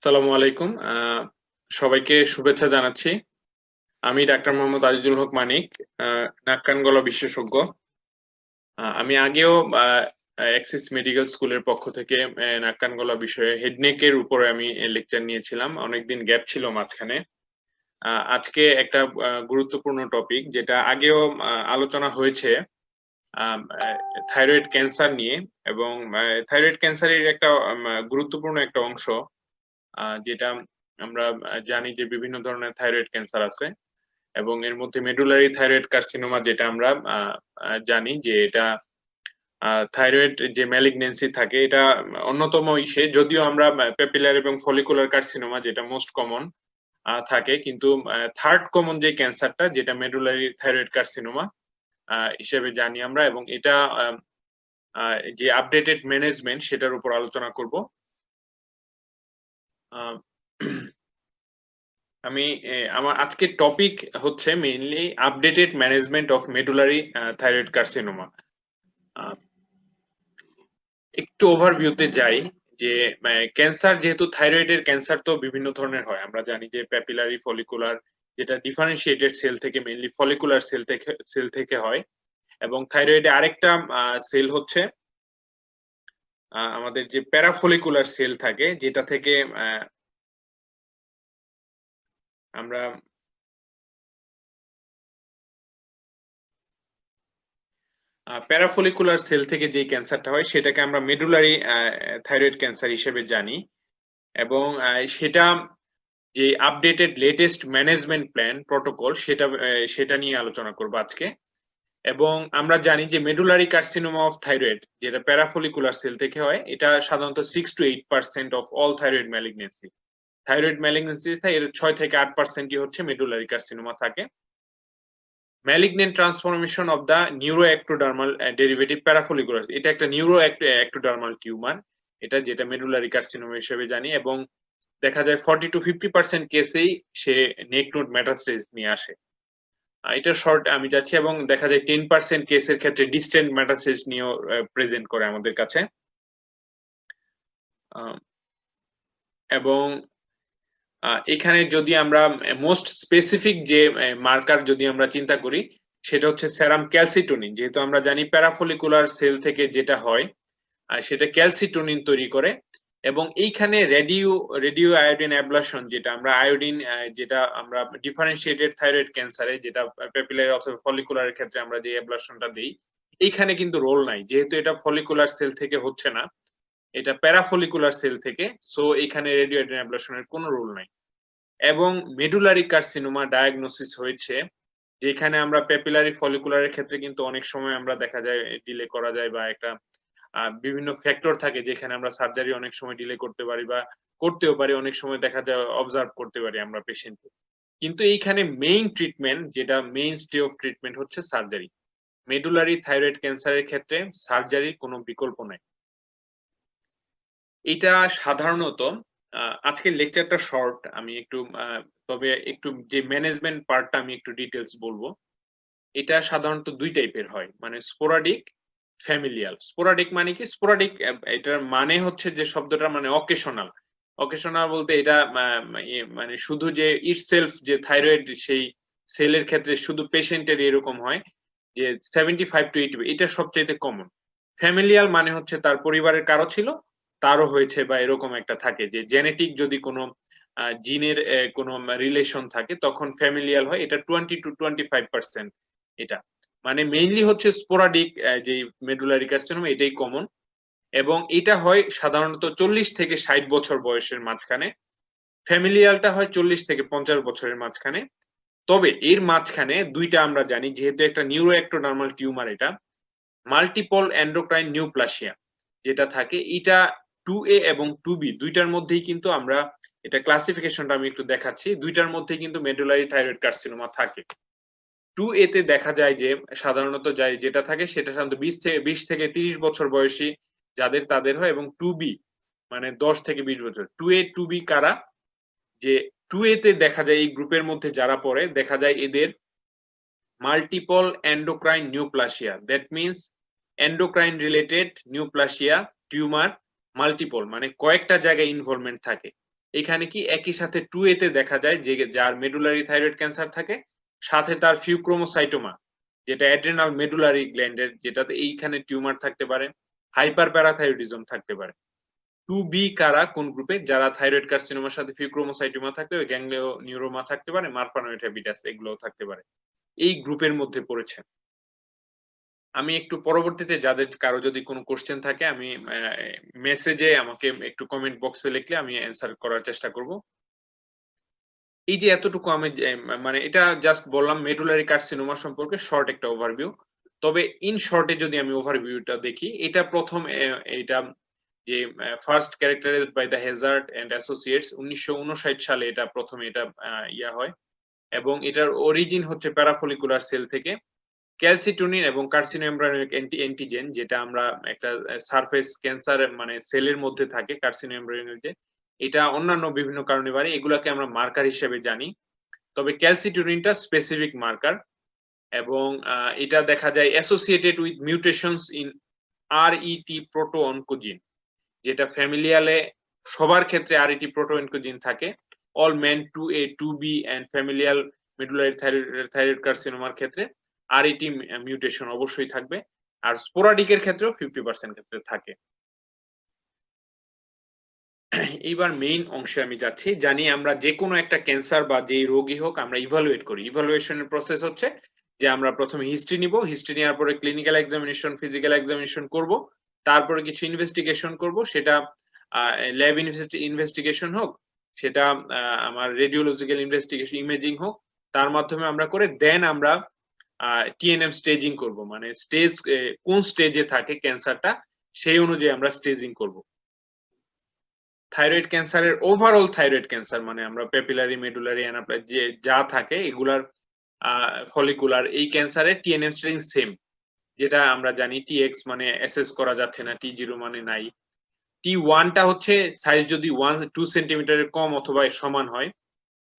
আসসালামু আলাইকুম। সবাইকে শুভেচ্ছা জানাচ্ছি। আমি ডাক্তার মোহাম্মদ আজিজুল হক মানিক, নাক কান গলা বিশেষজ্ঞ। আমি আগেও অ্যাক্সিস মেডিকেল স্কুলের পক্ষ থেকে নাক কান গলা বিষয়ে হেড নেক এর উপরে আমি লেকচার নিয়েছিলাম। অনেকদিন গ্যাপ ছিল মাঝখানে। আজকে একটা গুরুত্বপূর্ণ টপিক যেটা আগেও আলোচনা হয়েছে থাইরয়েড ক্যান্সার নিয়ে, এবং থাইরয়েড ক্যান্সারের একটা গুরুত্বপূর্ণ একটা অংশ, যেটা আমরা জানি যে বিভিন্ন ধরনের থাইরয়েড ক্যান্সার আছে, এবং এর মধ্যে মেডুলারি থাইরয়েড কার্সিনোমা যেটা আমরা জানি যে এটা থাইরয়েড যে ম্যালিগনেন্সি থাকে এটা অন্যতম ইসে, যদিও আমরা পেপিলার এবং ফলিকুলার কার্সিনোমা যেটা মোস্ট কমন থাকে, কিন্তু থার্ড কমন যে ক্যান্সারটা যেটা মেডুলারি থাইরয়েড কার্সিনোমা হিসেবে জানি আমরা, এবং এটা যে আপডেটেড ম্যানেজমেন্ট সেটার উপর আলোচনা করব। আমি আমার আজকের টপিক হচ্ছে mainly updated management of medullary thyroid carcinoma. একটু ওভারভিউতে যাই যে ক্যান্সার, যেহেতু থাইরয়েডের ক্যান্সার তো বিভিন্ন ধরনের হয়, আমরা জানি যে প্যাপিলারি, ফলিকুলার, যেটা ডিফারেন্সিয়েটেড সেল থেকে, মেইনলি ফলিকুলার সেল থেকে হয়, এবং থাইরয়েডে আরেকটা সেল হচ্ছে আমাদের যে প্যারাফলিকুলার সেল থাকে, যেটা থেকে আমরা প্যারাফলিকুলার সেল থেকে যে ক্যান্সারটা হয় সেটাকে আমরা মেডুলারি থাইরয়েড ক্যান্সার হিসেবে জানি। এবং সেটা যে updated latest management plan protocol সেটা নিয়ে আলোচনা করব আজকে। এবং আমরা জানি যে মেডুলারি কার্সিনোমা অফ থাইরয়েড যেটা প্যারাফলিকুলার সেল থেকে হয়, এটা সাধারণত 6 to 8% of all thyroid malignancy. Thyroid malignancy এর 6 থেকে 8%ই হচ্ছে মেডুলারি কার্সিনোমা থাকে। Malignant transformation of the neuroectodermal derivative parafollicular, এটা একটা নিউরোএক্টোডার্মাল টিউমার, এটা যেটা মেডুলারি কার্সিনোমা হিসেবে জানি। এবং দেখা যায় 40 to 50% কেসেই সে নেক নোড মেটাস্টেজ নিয়ে আসে। এটা শর্ট আমি যাচ্ছি, এবং দেখা যায় 10% কেসের ক্ষেত্রে ডিস্টেন্ট মেটাস্টেজ নিয়েও প্রেজেন্ট করে আমাদের কাছে। এবং এখানে যদি আমরা মোস্ট স্পেসিফিক যে মার্কার যদি আমরা চিন্তা করি, সেটা হচ্ছে সেরাম ক্যালসিটোনিন। যেহেতু আমরা জানি প্যারাফলিকুলার সেল থেকে যেটা হয় সেটা ক্যালসিটোনিন তৈরি করে, এবং এইখানে রেডিও আয়োডিন অ্যাবলাশন, যেটা আমরা আয়োডিন, যেটা আমরা ডিফারেন্সিয়েটেড থাইরয়েড ক্যান্সারে, যেটা প্যাপিলারি অথবা ফলিকুলারের ক্ষেত্রে আমরা যে অ্যাবলাশনটা দিই, এইখানে কিন্তু রোল নাই, যেহেতু এটা ফলিকুলার সেল থেকে হচ্ছে না, এটা প্যারাফলিকুলার সেল থেকে, সো এখানে রেডিও আয়োডিন অ্যাবলাশনের কোনো রোল নাই। এবং মেডুলারি কার্সিনোমা ডায়াগনোসিস হয়েছে, যেখানে আমরা প্যাপিলারি ফলিকুলারের ক্ষেত্রে কিন্তু অনেক সময় আমরা দেখা যায় ডিলে করা যায়, বা একটা বিভিন্ন ফ্যাক্টর থাকে যেখানে আমরা সার্জারি অনেক সময় ডিলে করতে পারি, বা করতেও পারি, অনেক সময় দেখা যায় অবজার্ভ করতে পারি আমরা পেশেন্টকে। কিন্তু এইখানে মেইন ট্রিটমেন্ট, যেটা মেইন স্টে অফ ট্রিটমেন্ট হচ্ছে সার্জারি। মেডুলারি থাইরয়েড ক্যান্সারের ক্ষেত্রে সার্জারির কোনো বিকল্প নাই। এটা সাধারণত আজকের লেকচারটা শর্ট, আমি একটু তবে একটু যে ম্যানেজমেন্ট পার্টটা আমি একটু ডিটেলস বলবো। এটা সাধারণত দুই টাইপের হয়, মানে স্পোরাডিক, ফ্যামিলিয়াল। স্পোরাডিক মানে কি? স্পোরাডিক এটার মানে হচ্ছে যে শব্দটা মানে অকেশনাল। অকেশনাল বলতে এটা মানে শুধু যে ইটসেলফ যে থাইরয়েড সেই সেলের ক্ষেত্রে শুধু পেশেন্টের এরকম হয় যে 75 to 80, এটা সবচাইতে কমন। ফ্যামিলিয়াল মানে হচ্ছে তার পরিবারের কারো ছিল, তারও হয়েছে, বা এরকম একটা থাকে যে জেনেটিক যদি কোনো জিনের কোনো রিলেশন থাকে তখন ফ্যামিলিয়াল হয়। এটা 20 to 25%। এটা মানে মেইনলি হচ্ছে স্পোরাডিক যে মেডুলারি কার্সিনোমা, এটাই কমন, এবং এটা হয় সাধারণত 40 থেকে 60 বছর বয়সের মাঝখানে। ফ্যামিলিয়ালটা হয় 40 থেকে 50 বছরের মাঝখানে। তবে এর মাঝখানে দুইটা আমরা জানি, যেহেতু একটা নিউরোএক্টোডার্মাল টিউমার, এটা মাল্টিপল এন্ডোক্রাইন নিউপ্লাসিয়া যেটা থাকে, এটা 2A এবং 2B দুইটার মধ্যেই কিন্তু আমরা, এটা ক্লাসিফিকেশনটা আমি একটু দেখাচ্ছি, দুইটার মধ্যেই কিন্তু মেডুলারি থাইরয়েড কার্সিনোমা থাকে। 2A তে দেখা যায় যে সাধারণত যেটা থাকে সেটা সাধারণত 20 থেকে 30 বছর বয়সী যাদের তাদের হয়, এবং 2B মানে 10 থেকে 20 বছর। 2A 2B কারা? যে 2A তে দেখা যায় এই গ্রুপের মধ্যে যারা পড়ে, দেখা যায় এদের multiple endocrine neoplasia, that means endocrine related neoplasia tumour, multiple মানে কয়েকটা জায়গায় ইনভলভমেন্ট থাকে। এখানে কি একই সাথে 2A তে দেখা যায় যে যার মেডুলারি থাইরয়েড ক্যান্সার থাকে সাথে তার ফিউক্রোমোসাইটোমা যেটা অ্যাড্রেনাল মেডুলারি গ্ল্যান্ডের যেটাতে এইখানে টিউমার থাকতে পারে, হাইপার প্যারাথাইরয়েডিজম থাকতে পারে। 2B কারা কোন গ্রুপে? যারা থাইরয়েড কার্সিনোমার সাথে ফিউক্রোমোসাইটোমা থাকতে পারে, গ্যাংলিও নিউরোমা থাকতে পারে, মারফানোয়েড হ্যাবিটাস এগুলোও থাকতে পারে। এই গ্রুপের মধ্যে পড়েছে। আমি একটু পরবর্তীতে যাদের কারো যদি কোনো কোশ্চেন থাকে আমি মেসেজে আমাকে একটু কমেন্ট বক্সে লিখলে আমি অ্যান্সার করার চেষ্টা করব। এই যে এতটুকু আমি মানে এটা জাস্ট বললাম মেডুলারি কার্সিনোমা সম্পর্কে শর্ট একটা ওভারভিউ। তবে ইন শর্টে যদি আমি ওভারভিউটা দেখি, এটা প্রথম এটা যে first characterized by the Hazard and associates 1959 সালে এটা প্রথমে এটা ইয়া হয় এবং এটার অরিজিন হচ্ছে প্যারাফলিকুলার সেল থেকে। ক্যালসিটোনিন এবং কার্সিনোএমব্রায়োনিক অ্যান্টিজেন যেটা আমরা একটা সারফেস ক্যান্সার মানে সেলের মধ্যে থাকে কার্সিনোএমব্রায়োনিক, এটা অন্যান্য বিভিন্ন কারণে বাড়ে, এগুলাকে আমরা মার্কার হিসেবে জানি। তবে ক্যালসিটোনিনটা স্পেসিফিক মার্কার এবং এটা দেখা যায় associated with mutations in RET protooncogene, যেটা ফ্যামিলিয়ালে সবার ক্ষেত্রে আরইটি প্রোটোঅনকোজিন থাকে। All MEN 2A 2B and familial medullary thyroid কার্সিনোমার ক্ষেত্রে আরইটি মিউটেশন অবশ্যই থাকবে, আর স্পোরাডিকের ক্ষেত্রেও 50% ক্ষেত্রে থাকে। এইবার মেইন অংশে আমি যাচ্ছি। জানি আমরা যে কোনো একটা ক্যান্সার বা যেই রোগী হোক আমরা ইভালুয়েট করি। ইভালুয়েশনের প্রসেস হচ্ছে যে আমরা প্রথমে হিস্ট্রি নিব, হিস্ট্রি নেওয়ার পরে ক্লিনিক্যাল এক্সামিনেশন, ফিজিক্যাল এক্সামিনেশন করব, তারপরে কিছু ইনভেস্টিগেশন করব, সেটা ল্যাব ইনভেস্টিগেশন হোক, সেটা আমার রেডিওলজিক্যাল ইনভেস্টিগেশন ইমেজিং হোক, তার মাধ্যমে আমরা করে দেন আমরা টিএনএম স্টেজিং করব, মানে স্টেজ কোন স্টেজে থাকে ক্যান্সারটা সেই অনুযায়ী আমরা স্টেজিং করব। থাইরয়েড ক্যান্সারের ওভারঅল থাইরয়েড ক্যান্সার মানে আমরা পেপিলারি মেডুলারি অ্যানাপ্লাই যে যা থাকে এগুলার ফলিকুলার এই ক্যান্সারে টিএনএম স্টেজিং সেম, যেটা আমরা জানি টিএক্স মানে অ্যাসেস করা যাচ্ছে না, টি0 মানে নাই, টি1টা হচ্ছে সাইজ যদি 2 সেন্টিমিটারের কম অথবা সমান হয়,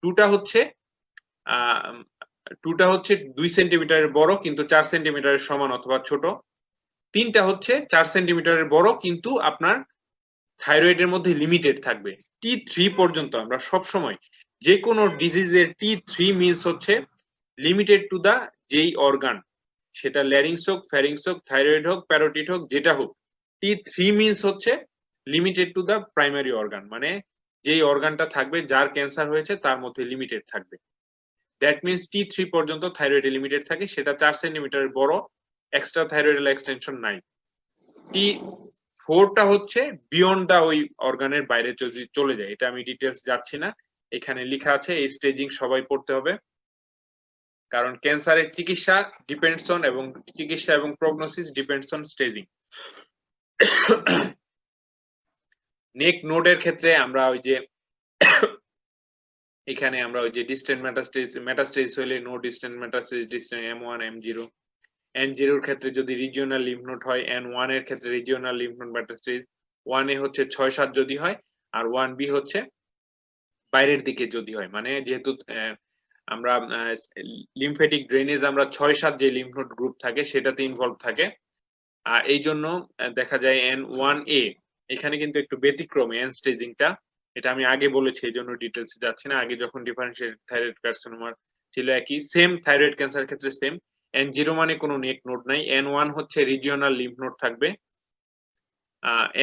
টুটা হচ্ছে 2 সেন্টিমিটারের বড় কিন্তু 4 সেন্টিমিটারের সমান অথবা ছোট, 3টা হচ্ছে 4 সেন্টিমিটারের বড় কিন্তু আপনার থাইরয়েডের মধ্যে লিমিটেড থাকবে। T3 পর্যন্ত আমরা সব সময় যে কোনো ডিজিজের T3 মিন্স হচ্ছে লিমিটেড টু দা যেই অর্গান, সেটা ল্যারিংস হোক, ফ্যারিংস হোক, থাইরয়েড হোক, প্যারোটিড হোক, যেটা হোক, T3 মিন্স হচ্ছে limited to the primary organ, মানে যেই অর্গানটা থাকবে যার ক্যান্সার হয়েছে তার মধ্যে লিমিটেড থাকবে। দ্যাট মিন্স T3 পর্যন্ত থাইরয়েডে লিমিটেড থাকে, সেটা 4 সেন্টিমিটারের বড়, এক্সট্রা থাইরয়েডাল এক্সটেনশন নাই। T4টা হচ্ছে বিয়ন্ড দা ওই অর্গানের বাইরে যদি চলে যায়, এটা আমি ডিটেলস যাচ্ছি না, এখানে লেখা আছে, এই স্টেজিং সবাই পড়তে হবে কারণ ক্যান্সারের চিকিৎসা ডিপেন্ডস অন এবং চিকিৎসা এবং প্রগনোসিস ডিপেন্ডস অন স্টেজিং। নেক নোডের ক্ষেত্রে আমরা ওই যে এখানে আমরা ওই যে ডিস্টেন্ট মেটাস্টেজ হলে no distant মেটাস্টেজ, distant M1 M0, N0 এর ক্ষেত্রে যদি রিজিওনাল লিম্ফ নোড হয়, N1 এর ক্ষেত্রে রিজিওনাল লিম্ফ নোড মেটাস্টেজ, 1A হচ্ছে 6-7 যদি হয় আর 1B হচ্ছে বাইরের দিকে যদি হয়, মানে যেহেতু আমরা লিম্ফেটিক ড্রেনেজ আমরা 6-7 যে লিম্ফ নোড গ্রুপ থাকে সেটাতে ইনভলভ থাকে, আর এই জন্য দেখা যায় N1A এখানে কিন্তু একটু ব্যতিক্রম এন স্টেজিংটা, এটা আমি আগে বলেছি এই জন্য ডিটেলস যাচ্ছি না, আগে যখন ডিফারেন্সিয়েটেড থাইরয়েড কার্সিনোমা ছিল একই সেম থাইরয়েড ক্যান্সার ক্ষেত্রে সেম। N0 মানে কোনো নেক নোড নাই, N1 হচ্ছে রিজিওনাল লিম্ফ নোড থাকবে,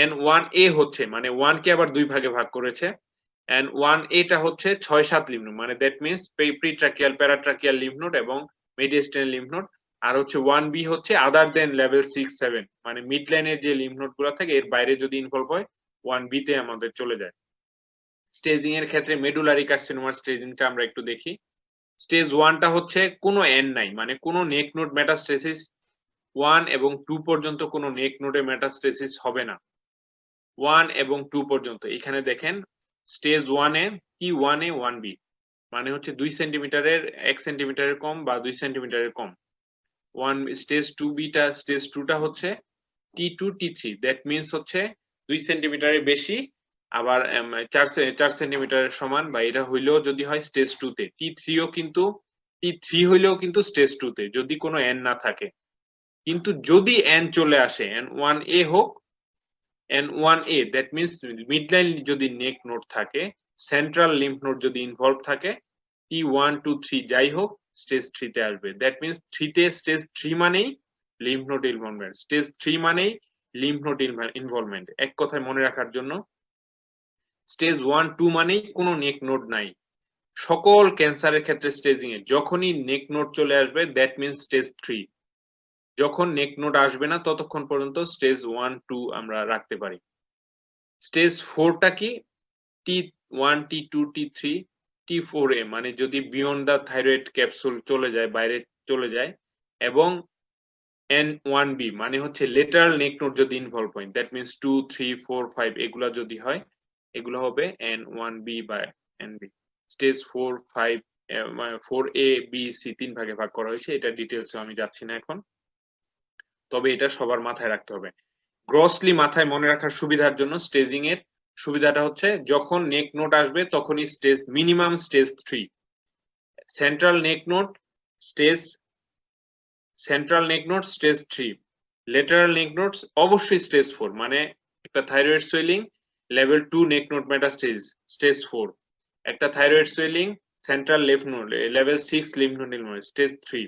N1A হচ্ছে মানে 1 কে আবার দুই ভাগে ভাগ করেছে, N1A টা হচ্ছে 6-7 লিম্ফ নোড, মানে দ্যাট মিন্স প্রিট্রাকিয়াল প্যারাট্রাকিয়াল লিম্ফ নোড এবং মিডিয়াস্টেনাল লিম্ফ নোড, আর হচ্ছে 1B হচ্ছে আদার দেন লেভেল 6-7 মানে মিড লাইনের যে লিম্ফ নোড গুলো থাকে এর বাইরে যদি ইনভলভ হয় 1B তে আমাদের চলে যায়। স্টেজিং এর ক্ষেত্রে মেডুলারি কার্সিনোমার স্টেজিংটা আমরা একটু দেখি। স্টেজ 1টা হচ্ছে কোনো এন নাই, মানে কোনো নেক নোড মেটাস্টেসিস 1 এবং 2 পর্যন্ত কোনো নেক নোডে মেটাস্টেসিস হবে না, 1 এবং 2 পর্যন্ত। এখানে দেখেন স্টেজ 1-এ কি 1A 1B মানে হচ্ছে 2 সেন্টিমিটারের 1 সেন্টিমিটারের কম বা 2 সেন্টিমিটারের কম। স্টেজ 2B-টা স্টেজ 2টা হচ্ছে T2 T3, দ্যাট মিন্স হচ্ছে 2 সেন্টিমিটারের বেশি আবার 4 সেন্টিমিটারের সমান বা এটা হইলেও যদি হয় স্টেজ 2-তে। T3 হইলেও কিন্তু স্টেজ 2-তে যদি কোনো এন না থাকে, কিন্তু যদি এন চলে আসে N1A হোক, N1A দ্যাট মিন্স মিডলাইন যদি নেক নোড থাকে সেন্ট্রাল লিম্ফ নোড যদি ইনভলভ থাকে T1 2 3 যাই হোক স্টেজ 3 তে আসবে। দ্যাট মিন্স 3 তে স্টেজ 3 মানেই লিম্ফ নোড ইনভলভমেন্ট, স্টেজ 3 মানেই লিম্ফ নোড ইনভলভমেন্ট। এক কথায় মনে রাখার জন্য স্টেজ 1 2 মানেই কোনো নেক নোড নাই। সকল ক্যান্সারের ক্ষেত্রে স্টেজিং এ যখনই নেক নোড চলে আসবে দ্যাট মিন্স স্টেজ 3। যখন নেক নোড আসবে না ততক্ষণ পর্যন্ত স্টেজ 1 2 আমরা রাখতে পারি। স্টেজ 4 টা কি? T1 T2 T3 T4A মানে যদি বিয়ন্ড দা থাইরয়েড ক্যাপসুল চলে যায়, বাইরে চলে যায়, এবং N1B মানে হচ্ছে লেটারাল নেক নোড যদি ইনভলভ হয় দ্যাট মিন্স 2 3 4 5 এগুলা যদি হয় এগুলো হবে N1B বা NB। Stage 4 5 4A B C 3 ভাগে ভাগ করা হয়েছে, এটা ডিটেইলসে আমি যাচ্ছি না এখন, তবে এটা সবার মাথায় রাখতে হবে। গ্রসলি মাথায় মনে রাখার সুবিধার জন্য স্টেজিং এর সুবিধাটা হচ্ছে যখন নেক নোড আসবে তখনই স্টেজ মিনিমাম স্টেজ 3, সেন্ট্রাল নেক নোড স্টেজ স্টেজ 3, লেটারাল নেক নোডস অবশ্যই স্টেজ 4 মানে একটা থাইরয়েড সুয়েলিং লেভেল 2 নেক নোড মেটাস্টেজ স্টেজ 4, একটা thyroid swelling central lymph node level 6 lymph node stage 3,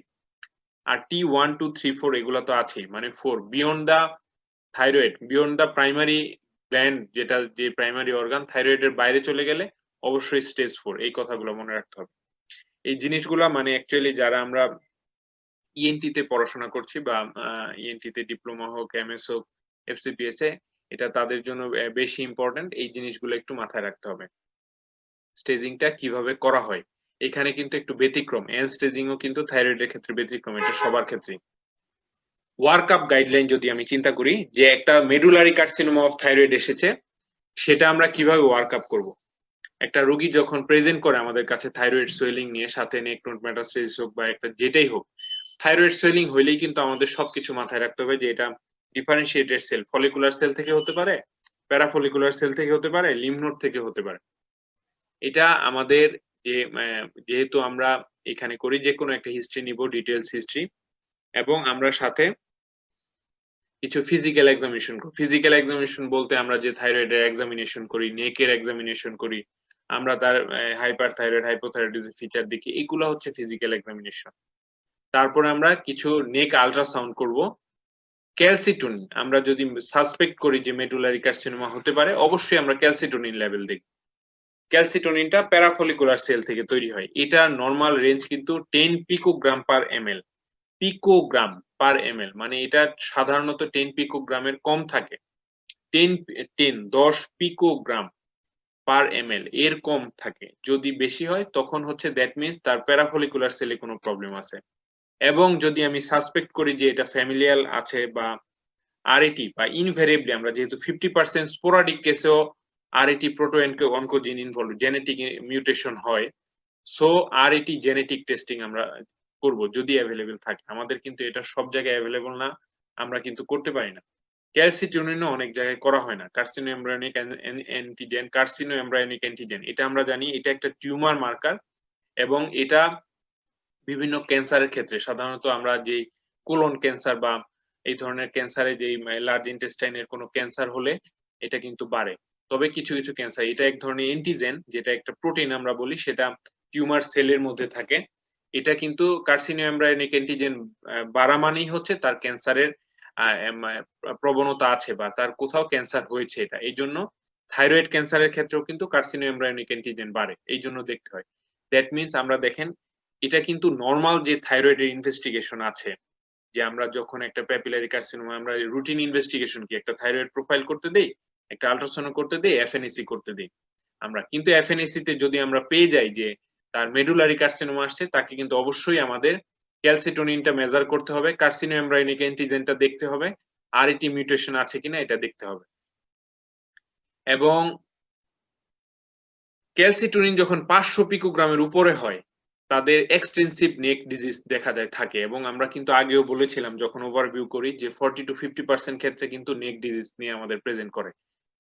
আর T1 2 3 4 এগুলো তো আছেই মানে 4 বিয়ন্ড দা থাইরয়েড, বিয়ন্ড দা প্রাইমারি গ্ল্যান্ড যেটা যে প্রাইমারি অর্গান থাইরয়েডের বাইরে চলে গেলে অবশ্যই স্টেজ 4। এই কথাগুলো মনে রাখতে হবে। এই জিনিসগুলো মানে অ্যাকচুয়ালি যারা আমরা ইএনটি তে পড়াশোনা করছি বা ইএনটি তে ডিপ্লোমা হোক এমএস হোক এফসিপিএস এ, এটা তাদের জন্য বেশি ইম্পর্টেন্ট। এই জিনিসগুলো একটু মাথায় রাখতে হবে। স্টেজিংটা কিভাবে করা হয় এখানে কিন্তু একটু ব্যতিক্রম, এন্ড স্টেজিংও কিন্তু থাইরয়েডের ক্ষেত্রে ব্যতিক্রম, এটা সবার ক্ষেত্রেই। ওয়ার্কআপ গাইডলাইন যদি আমি চিন্তা করি যে একটা মেডুলারি কার্সিনোমা অফ থাইরয়েড এসেছে, সেটা আমরা কিভাবে ওয়ার্কআপ করব। একটা রোগী যখন প্রেজেন্ট করে আমাদের কাছে থাইরয়েড সোয়েলিং নিয়ে, সাথে নেক নোড মেটাস্টেসিস হোক বা একটা যেটাই হোক, থাইরয়েড সোয়েলিং হইলেই কিন্তু আমাদের সবকিছু মাথায় রাখতে হবে যে এটা ডিফারেন্সিয়েটেড সেল, ফলিকুলার সেল থেকে হতে পারে, প্যারাফলিকুলার সেল থেকে হতে পারে, লিম্ফ নোড থেকে হতে পারে। এটা আমাদের যে যেহেতু আমরা এখানে করি যে কোনো একটা হিস্ট্রি নিব, ডিটেইলস হিস্ট্রি, এবং আমরা সাথে কিছু ফিজিক্যাল এক্সামিনেশন করি। ফিজিক্যাল এক্সামিনেশন বলতে আমরা যে থাইরয়েডের এক্সামিনেশন করি, নেকের এক্সামিনেশন করি, আমরা তার হাইপার থাইরয়েড হাইপোথাইরয়েডিজম ফিচার দেখি, এগুলো হচ্ছে ফিজিক্যাল এক্সামিনেশন। তারপরে আমরা কিছু নেক আল্ট্রাসাউন্ড করব। ক্যালসিটোনিন আমরা যদি সাসপেক্ট করি যে মেডুলারি কার্সিনোমা হতে পারে, অবশ্যই আমরা ক্যালসিটোনিন লেভেল দেখব। ক্যালসিটোনিনটা প্যারাফলিকুলার সেল থেকে তৈরি হয়, এটা নরমাল রেঞ্জ কিন্তু 10 পিকোগ্রাম পার এমএল, পিকোগ্রাম পার এমএল মানে এটা সাধারণত 10 পিকোগ্রামের কম থাকে। 10 পিকোগ্রাম পার এমএল এর কম থাকে। যদি বেশি হয় তখন হচ্ছে দ্যাট মিন্স তার প্যারাফলিকুলার সেলে কোনো প্রবলেম আছে। এবং যদি আমি সাসপেক্ট করি যে এটা ফ্যামিলিয়াল আছে বা আরএটি বা ইনভেরিয়েবলি, আমরা যেহেতু 50% স্পোরাডিক কেসেও RET proto oncogene involve genetic mutation হয়, সো আরএটি জেনেটিক টেস্টিং আমরা করব যদি অ্যাভেলেবেল থাকে। আমাদের কিন্তু এটা সব জায়গায় অ্যাভেলেবল না, আমরা কিন্তু করতে পারি না। ক্যালসিটোনিনও অনেক জায়গায় করা হয় না। কার্সিনো এমব্রায়োনিক অ্যান্টিজেন, কার্সিনো এমব্রায়োনিক অ্যান্টিজেন, এটা আমরা জানি এটা একটা টিউমার মার্কার, এবং এটা বিভিন্ন ক্যান্সারের ক্ষেত্রে সাধারণত আমরা যে কোলন ক্যান্সার বা এই ধরনের ক্যান্সারে যে লার্জ ইন্টেস্টাইনের কোনো ক্যান্সার হলে এটা কিন্তু বাড়ে। তবে কিছু কিছু ক্যান্সার, এটা এক ধরনের অ্যান্টিজেন, যেটা একটা প্রোটিন আমরা বলি, সেটা টিউমার সেলের মধ্যে থাকে। এটা কিন্তু কার্সিনো এমব্রায়োনিক অ্যান্টিজেন বাড়া মানেই হচ্ছে তার ক্যান্সারের প্রবণতা আছে বা তার কোথাও ক্যান্সার হয়েছে। এটা এই জন্য থাইরয়েড ক্যান্সারের ক্ষেত্রেও কিন্তু কার্সিনো এমব্রায়োনিক অ্যান্টিজেন বাড়ে, এই জন্য দেখতে হয়। দ্যাট মিন্স আমরা দেখেন এটা কিন্তু নরমাল যে থাইরয়েডের ইনভেস্টিগেশন আছে, যে আমরা যখন একটা প্যাপিলারি কার্সিনোমা আমরা রুটিন ইনভেস্টিগেশন কি একটা থাইরয়েড প্রোফাইল করতে দেই, একটা আল্ট্রাসাউন্ড করতে দেই, এফএনএসি করতে দেই আমরা, কিন্তু এফএনএসি তে যদি আমরা পেয়ে যাই যে তার মেডুলারি কার্সিনোমা আসছে, তাকে কিন্তু অবশ্যই আমাদের ক্যালসিটোনিনটা মেজার করতে হবে, কার্সিনো এমব্রায়োনিক অ্যান্টিজেনটা দেখতে হবে, আরইটি মিউটেশন আছে কিনা এটা দেখতে হবে। এবং ক্যালসিটোনিন যখন 500 পিকোগ্রামের উপরে হয় তাদের এক্সটেন্সিভ নেক ডিজিজ দেখা যায় থাকে, এবং আমরা কিন্তু আগেও বলেছিলাম যখন ওভারভিউ করি যে 40 to 50% ক্ষেত্রে কিন্তু নেক ডিজিজ নিয়ে আমাদের প্রেজেন্ট করে,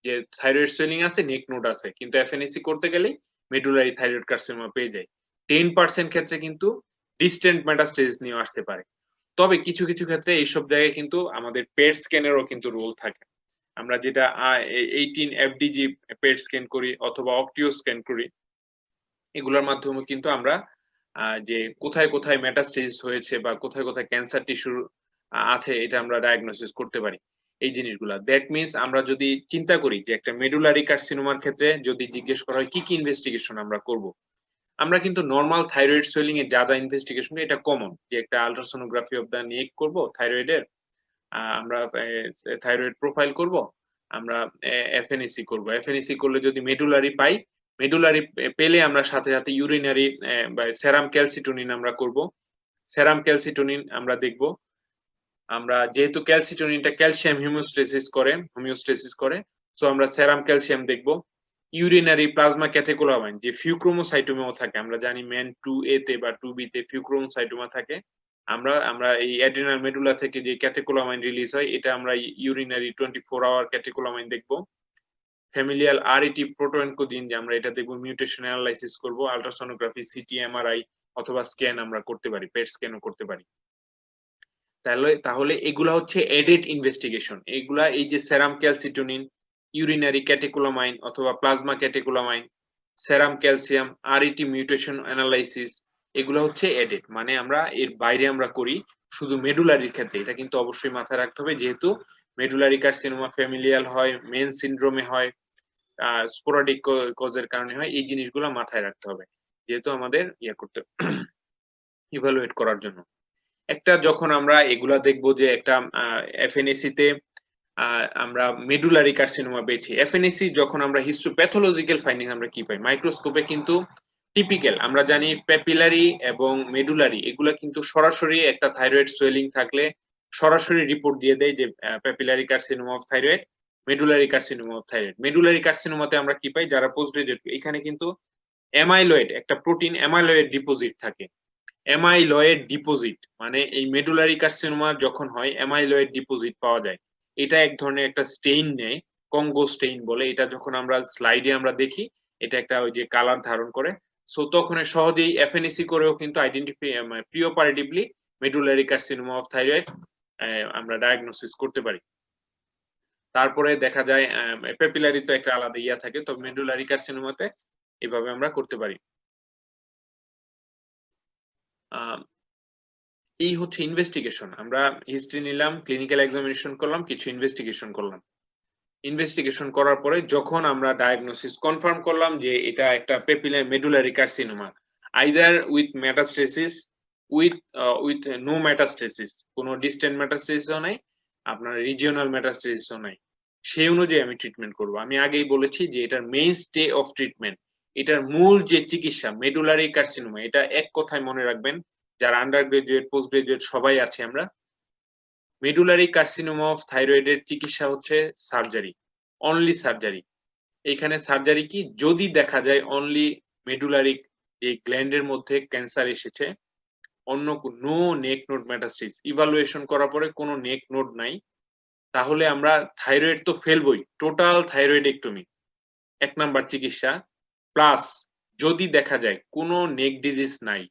যে থাইরয়েড সোয়েলিং আছে, নেক নোড আছে, কিন্তু এফএনএসি করতে গেলেই মেডুলারি থাইরয়েড কার্সিনোমা পেয়ে যায়। 10% ক্ষেত্রে কিন্তু ডিস্টেন্ট মেটাস্টেসিস নিয়ে আসতে পারে। তবে কিছু কিছু ক্ষেত্রে এইসব জায়গায় কিন্তু আমাদের পেট স্ক্যানেরও কিন্তু রোল থাকে। আমরা যেটা 18 এফডিজি পেট স্ক্যান করি অথবা অক্টিও স্ক্যান করি, এগুলোর মাধ্যমে কিন্তু আমরা যে কোথায় কোথায় মেটাস্টেসিস হয়েছে বা কোথায় কোথায় ক্যান্সার টিস্যু আছে এটা আমরা ডায়াগনোসিস করতে পারি। এই জিনিসগুলা দ্যাট মিন্স আমরা যদি চিন্তা করি যে একটা মেডুলারি কার্সিনোমার ক্ষেত্রে যদি জিজ্ঞেস করা হয় কি কি ইনভেস্টিগেশন আমরা করব, আমরা কিন্তু নরমাল থাইরয়েড সোয়েলিং এর যা যা ইনভেস্টিগেশন এটা কমন, যে একটা আল্ট্রাসোনোগ্রাফি অফ দ্য নেক করব থাইরয়েডের, আমরা থাইরয়েড প্রোফাইল করব, আমরা এফএনএসি করব। এফএনএসি করলে যদি মেডুলারি পাই, মেডুলারি পেলে আমরা সাথে সাথে ইউরিনারি বা সেরাম ক্যালসিটোনিন আমরা করব। সেরাম ক্যালসিটোনিন আমরা দেখব। আমরা যেহেতু ক্যালসিটোনিনটা ক্যালসিয়াম হোমিওস্টেসিস করে, সো আমরা সেরাম ক্যালসিয়াম দেখব। ইউরিনারি প্লাজমা ক্যাটেকোলামাইন যে ফিউক্রোমোসাইটোমাও থাকে, আমরা জানি ম্যান 2A তে বা 2B তে ফিউক্রোমোসাইটোমা থাকে, আমরা এই অ্যাড্রিনাল মেডুলা থেকে যে ক্যাটেকোলামাইন রিলিজ হয় এটা আমরা ইউরিনারি 24 আওয়ার ক্যাটেকোলামাইন দেখব। ফ্যামিলিয়াল আরইটি প্রোটোএনকোজিন যে আমরা এটা দেখব, মিউটেশন অ্যানালাইসিস করব, আল্ট্রাসোনোগ্রাফি, সিটি, এমআরআই অথবা স্ক্যান আমরা করতে পারি, পেট স্ক্যানও করতে পারি। তাহলে এগুলা হচ্ছে এডেড ইনভেস্টিগেশন। এগুলা এই যে সেরাম ক্যালসিটোনিন, ইউরিনারি ক্যাটেকোলামাইন অথবা প্লাজমা ক্যাটেকোলামাইন, সেরাম ক্যালসিয়াম, আরইটি মিউটেশন অ্যানালাইসিস, এগুলো হচ্ছে এডেড, মানে আমরা এর বাইরে আমরা করি শুধু মেডুলারির ক্ষেত্রে। এটা কিন্তু অবশ্যই মাথায় রাখতে হবে, যেহেতু মেডুলারি কার্সিনোমা ফ্যামিলিয়াল হয়, মেন সিনড্রোমে হয়, স্পোরাডিক কজের কারণে হয়, এই জিনিসগুলো মাথায় রাখতে হবে যেহেতু আমাদের করতে ইভালুয়েট করার জন্য। একটা যখন আমরা এগুলা দেখবো যে একটা এফএনএসি তে আমরা মেডুলারি কার্সিনোমা পেয়েছি, এফএনএসি যখন আমরা হিস্টোপ্যাথোলজিক্যাল ফাইন্ডিং আমরা কি পাই, মাইক্রোস্কোপে কিন্তু টিপিক্যাল আমরা জানি প্যাপিলারি এবং মেডুলারি এগুলা কিন্তু সরাসরি একটা থাইরয়েড সোয়েলিং থাকলে সরাসরি রিপোর্ট দিয়ে দেয় যে papillary carcinoma of thyroid, medullary carcinoma of thyroid. Medullary কার্সিনোমাতে আমরা কি পাই, যারা পোস্ট গ্রাজুয়েট, এখানে কিন্তু অ্যামাইলয়েড একটা প্রোটিন অ্যামাইলয়েড ডিপোজিট থাকে। অ্যামাইলয়েড ডিপোজিট মানে এই মেডুলারি কার্সিনোমা যখন হয় অ্যামাইলয়েড ডিপোজিট পাওয়া যায়, এটা এক ধরনের একটা স্টেইন নেয়, কঙ্গো স্টেইন বলে। এটা যখন আমরা স্লাইডে আমরা দেখি এটা একটা ওই যে কালার ধারণ করে, সো তখন সহজেই এফএনএসি করেও কিন্তু identify preoperatively medullary carcinoma of thyroid আমরা ডায়াগনোসিস করতে পারি। তারপরে দেখা যায় পেপিলারি তো একটা আলাদা ইয়া থাকে, তো মেডুলারি কার্সিনোমাতে এভাবে আমরা করতে পারি। এই হচ্ছে ইনভেস্টিগেশন। আমরা হিস্ট্রি নিলাম, ক্লিনিক্যাল এক্সামিনেশন করলাম, কিছু ইনভেস্টিগেশন করলাম। ইনভেস্টিগেশন করার পরে যখন আমরা ডায়াগনোসিস কনফার্ম করলাম যে এটা একটা medullary carcinoma, either with metastasis, with no metastasis, কোনো ডিস্টেন্ট মেটাস্টেসিসও নাই, আপনার রিজিওনাল মেটাস্টেসিসও নাই, সেই অনুযায়ী আমি ট্রিটমেন্ট করব। আমি আগেই বলেছি যে এটার মেইন স্টে অফ ট্রিটমেন্ট, এটার মূল যে চিকিৎসা মেডুলারি কার্সিনোমা, এটা এক কথায় মনে রাখবেন যারা আন্ডার গ্রাজুয়েট, পোস্ট গ্রাজুয়েট সবাই আছে আমরা, মেডুলারি কার্সিনোমা অফ থাইরয়েডের চিকিৎসা হচ্ছে সার্জারি, অনলি সার্জারি। এখানে সার্জারি কি, যদি দেখা যায় অনলি মেডুলারি যে গ্ল্যান্ডের মধ্যে ক্যান্সার এসেছে, অন্য নো নেক নোড মেটাস্টেসিস, ইভালুয়েশন করার পরে কোনো নেক নোড নাই, তাহলে আমরা থাইরয়েড তো ফেলবই, টোটাল থাইরয়েডেক্টমি এক নাম্বার চিকিৎসা। প্লাস যদি দেখা যায় কোনো নেক ডিজিজ নাই,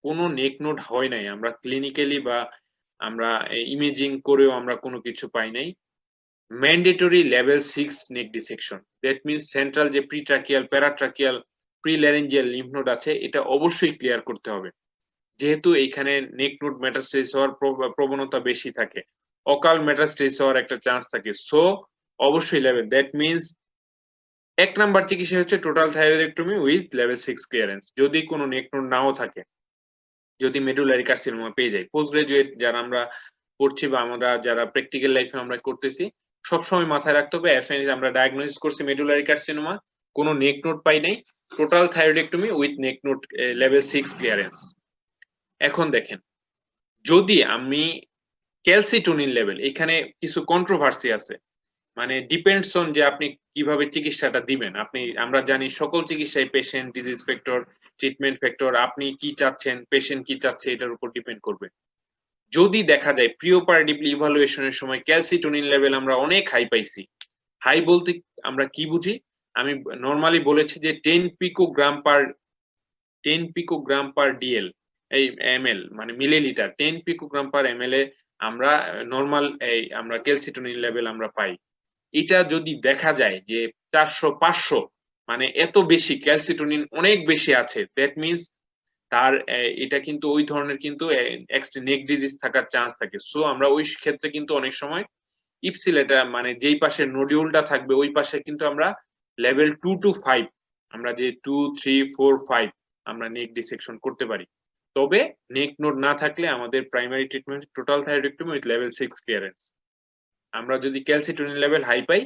কোনো নেক নোড হয় নাই, আমরা ক্লিনিক্যালি বা আমরা ইমেজিং করেও আমরা কোনো কিছু পাই নাই, mandatory level 6 neck dissection. That means central যে প্রিট্রাকিয়াল, প্যারাট্রাকিয়াল, প্রিল্যারিঞ্জিয়াল লিম্ফ নোড আছে এটা অবশ্যই ক্লিয়ার করতে হবে, যেহেতু এইখানে নেক নোড মেটাস্টেসিস হওয়ার প্রবণতা বেশি থাকে, অকাল মেটাস্টেসিস হওয়ার একটা চান্স থাকে, সো অবশ্যই লেভেল। দ্যাট মিন্স এক নাম্বার চিকিৎসা হচ্ছে total thyroidectomy with level 6 clearance, যদি কোনো নেক নোড নাও থাকে, যদি মেডুলারি কার্সিনোমা পেয়ে যাই। পোস্ট গ্রাজুয়েট যারা আমরা পড়ছি বা আমরা যারা প্র্যাকটিক্যাল লাইফে আমরা করতেছি, সবসময় মাথায় রাখতে হবে এফএনএস আমরা ডায়াগনোসিস করছি মেডুলারি কার্সিনোমা, কোনো নেক নোড পাই নাই, total thyroidectomy with neck node level 6 clearance. এখন দেখেন, যদি আমি ক্যালসিটোনিন লেভেল, এখানে কিছু কন্ট্রোভার্সি আছে, মানে ডিপেন্ডস অন যে আপনি কিভাবে চিকিৎসাটা দিবেন। আমরা জানি সকল চিকিৎসায় patient, disease factor, treatment factor, আপনি কি চাচ্ছেন, পেশেন্ট কি চাচ্ছে, এটার উপর ডিপেন্ড করবে। যদি দেখা যায় প্রিওপারেটিভলি ইভালুয়েশনের সময় ক্যালসিটোনিন লেভেল আমরা অনেক হাই পাইছি, হাই বলতে আমরা কি বুঝি, আমি নরমালি বলেছি যে 10 পিকোগ্রাম পার ডিএল, এই এমএল মানে মিলিলিটার, 10 পিকোগ্রাম পার এমএল এ আমরা নরমাল আমরা ক্যালসিটোনিন লেভেল আমরা পাই। এটা যদি দেখা যায় যে 400-500 মানে এত বেশি ক্যালসিটোনিন অনেক বেশি আছে, দ্যাট মিনস তার এটা কিন্তু ওই ধরনের কিন্তু নেক ডিজিজ থাকার চান্স থাকে। সো আমরা ওই ক্ষেত্রে কিন্তু অনেক সময় ইপসিলেটা মানে যেই পাশে নোডিউলটা থাকবে ওই পাশে কিন্তু আমরা লেভেল 2 to 5 আমরা যে 2, 3, 4, 5 আমরা নেক ডিসেকশন করতে পারি। তবে নেক নোড না থাকলে আমাদের primary treatment total thyroidectomy with level 6 clearance. আমরা যদি ক্যালসিটোনিন লেভেল হাই পাই,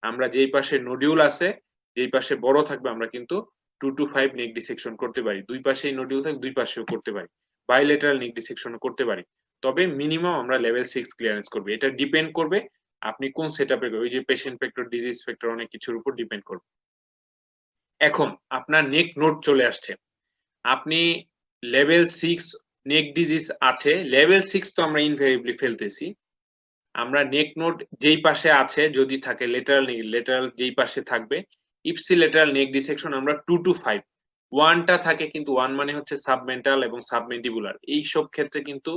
আমরা যেই পাশে নোডিউল আছে, যেই পাশে বড় থাকবে আমরা কিন্তু 2 to 5 নেক ডিসেকশন করতে পারি। দুই পাশেই নোডিউল থাকবে, দুই পাশেও করতে পারি। বাইলেটারাল নেক ডিসেকশনও করতে পারি। তবে মিনিমাম আমরা লেভেল 6 ক্লিয়ারেন্স করব। এটা ডিপেন্ড করবে আপনি কোন সেটআপে ওই যে পেশেন্ট ফ্যাক্টর, ডিজিজ ফ্যাক্টর অনেক কিছুর উপর ডিপেন্ড করবে। এখন আপনার নেক নোড চলে আসছে। আপনি লেভেল 6 নেক ডিজিজ আছে, লেভেল 6 তো আমরা ইনভেরিয়েবলি ফেলতেছি। আমরা নেক নোড যেই পাশে আছে যদি থাকে লেটারাল যেই পাশে থাকবে ইপসিলেটারাল নেক ডিসেকশন আমরা 2 to 5 1টা থাকে, কিন্তু 1 মানে হচ্ছে সাবমেন্টাল এবং সাবমেন্টিবুলার। এই সব ক্ষেত্রে কিন্তু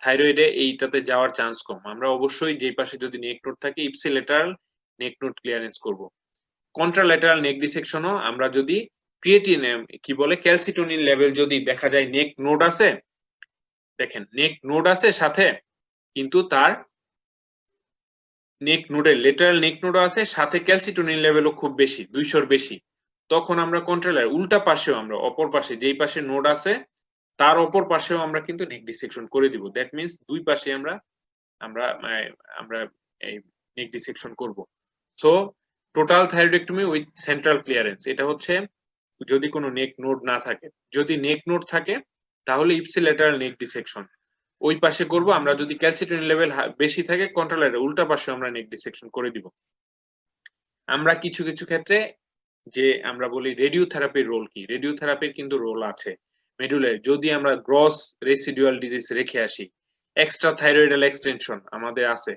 থাইরয়েডে এইটাতে যাওয়ার চান্স কম। আমরা অবশ্যই যেই পাশে যদি নেক নোড থাকে ইপসিলেটারাল নেক নোড ক্লিয়ারেন্স করব। কন্ট্রাল্যাটারাল নেক ডিসেকশনও আমরা যদি ক্রিয়েটিন কি বলে ক্যালসিটোনিন লেভেল যদি দেখা যায় নেক নোড আছে, দেখেন নেক নোড আছে সাথে, কিন্তু তার নেক নোডের লেটারাল নেক নোড আছে সাথে ক্যালসিটোনিন লেভেলও খুব বেশি 200 বেশি, তখন আমরা কন্ট্রোলার উল্টা পাশেও আমরা অপর পাশে যেই পাশে নোড আছে তার অপর পাশেও আমরা কিন্তু নেক ডিসেকশন করে দিব। দ্যাট মিন্স দুই পাশে আমরা আমরা আমরা এই নেক ডিসেকশন করব। So total thyroidectomy with central clearance, এটা হচ্ছে যদি কোনো নেক নোড না থাকে। যদি নেক নোড থাকে তাহলে ইপসিলেটারাল নেক ডিসেকশন ওই পাশে করব। আমরা যদি ক্যালসিটোনিন লেভেল বেশি থাকে কন্ট্রোলারের উল্টা পাশে আমরা নেক ডিসেকশন করে দিব। আমরা কিছু কিছু ক্ষেত্রে যে আমরা বলি রেডিওথেরাপির রোল কি, রেডিওথেরাপির কিন্তু রোল আছে মেডুলার। যদি আমরা গ্রস রেসিডুয়াল ডিজিজ রেখে আসি, এক্সট্রা থাইরয়েডাল এক্সটেনশন আমাদের আছে,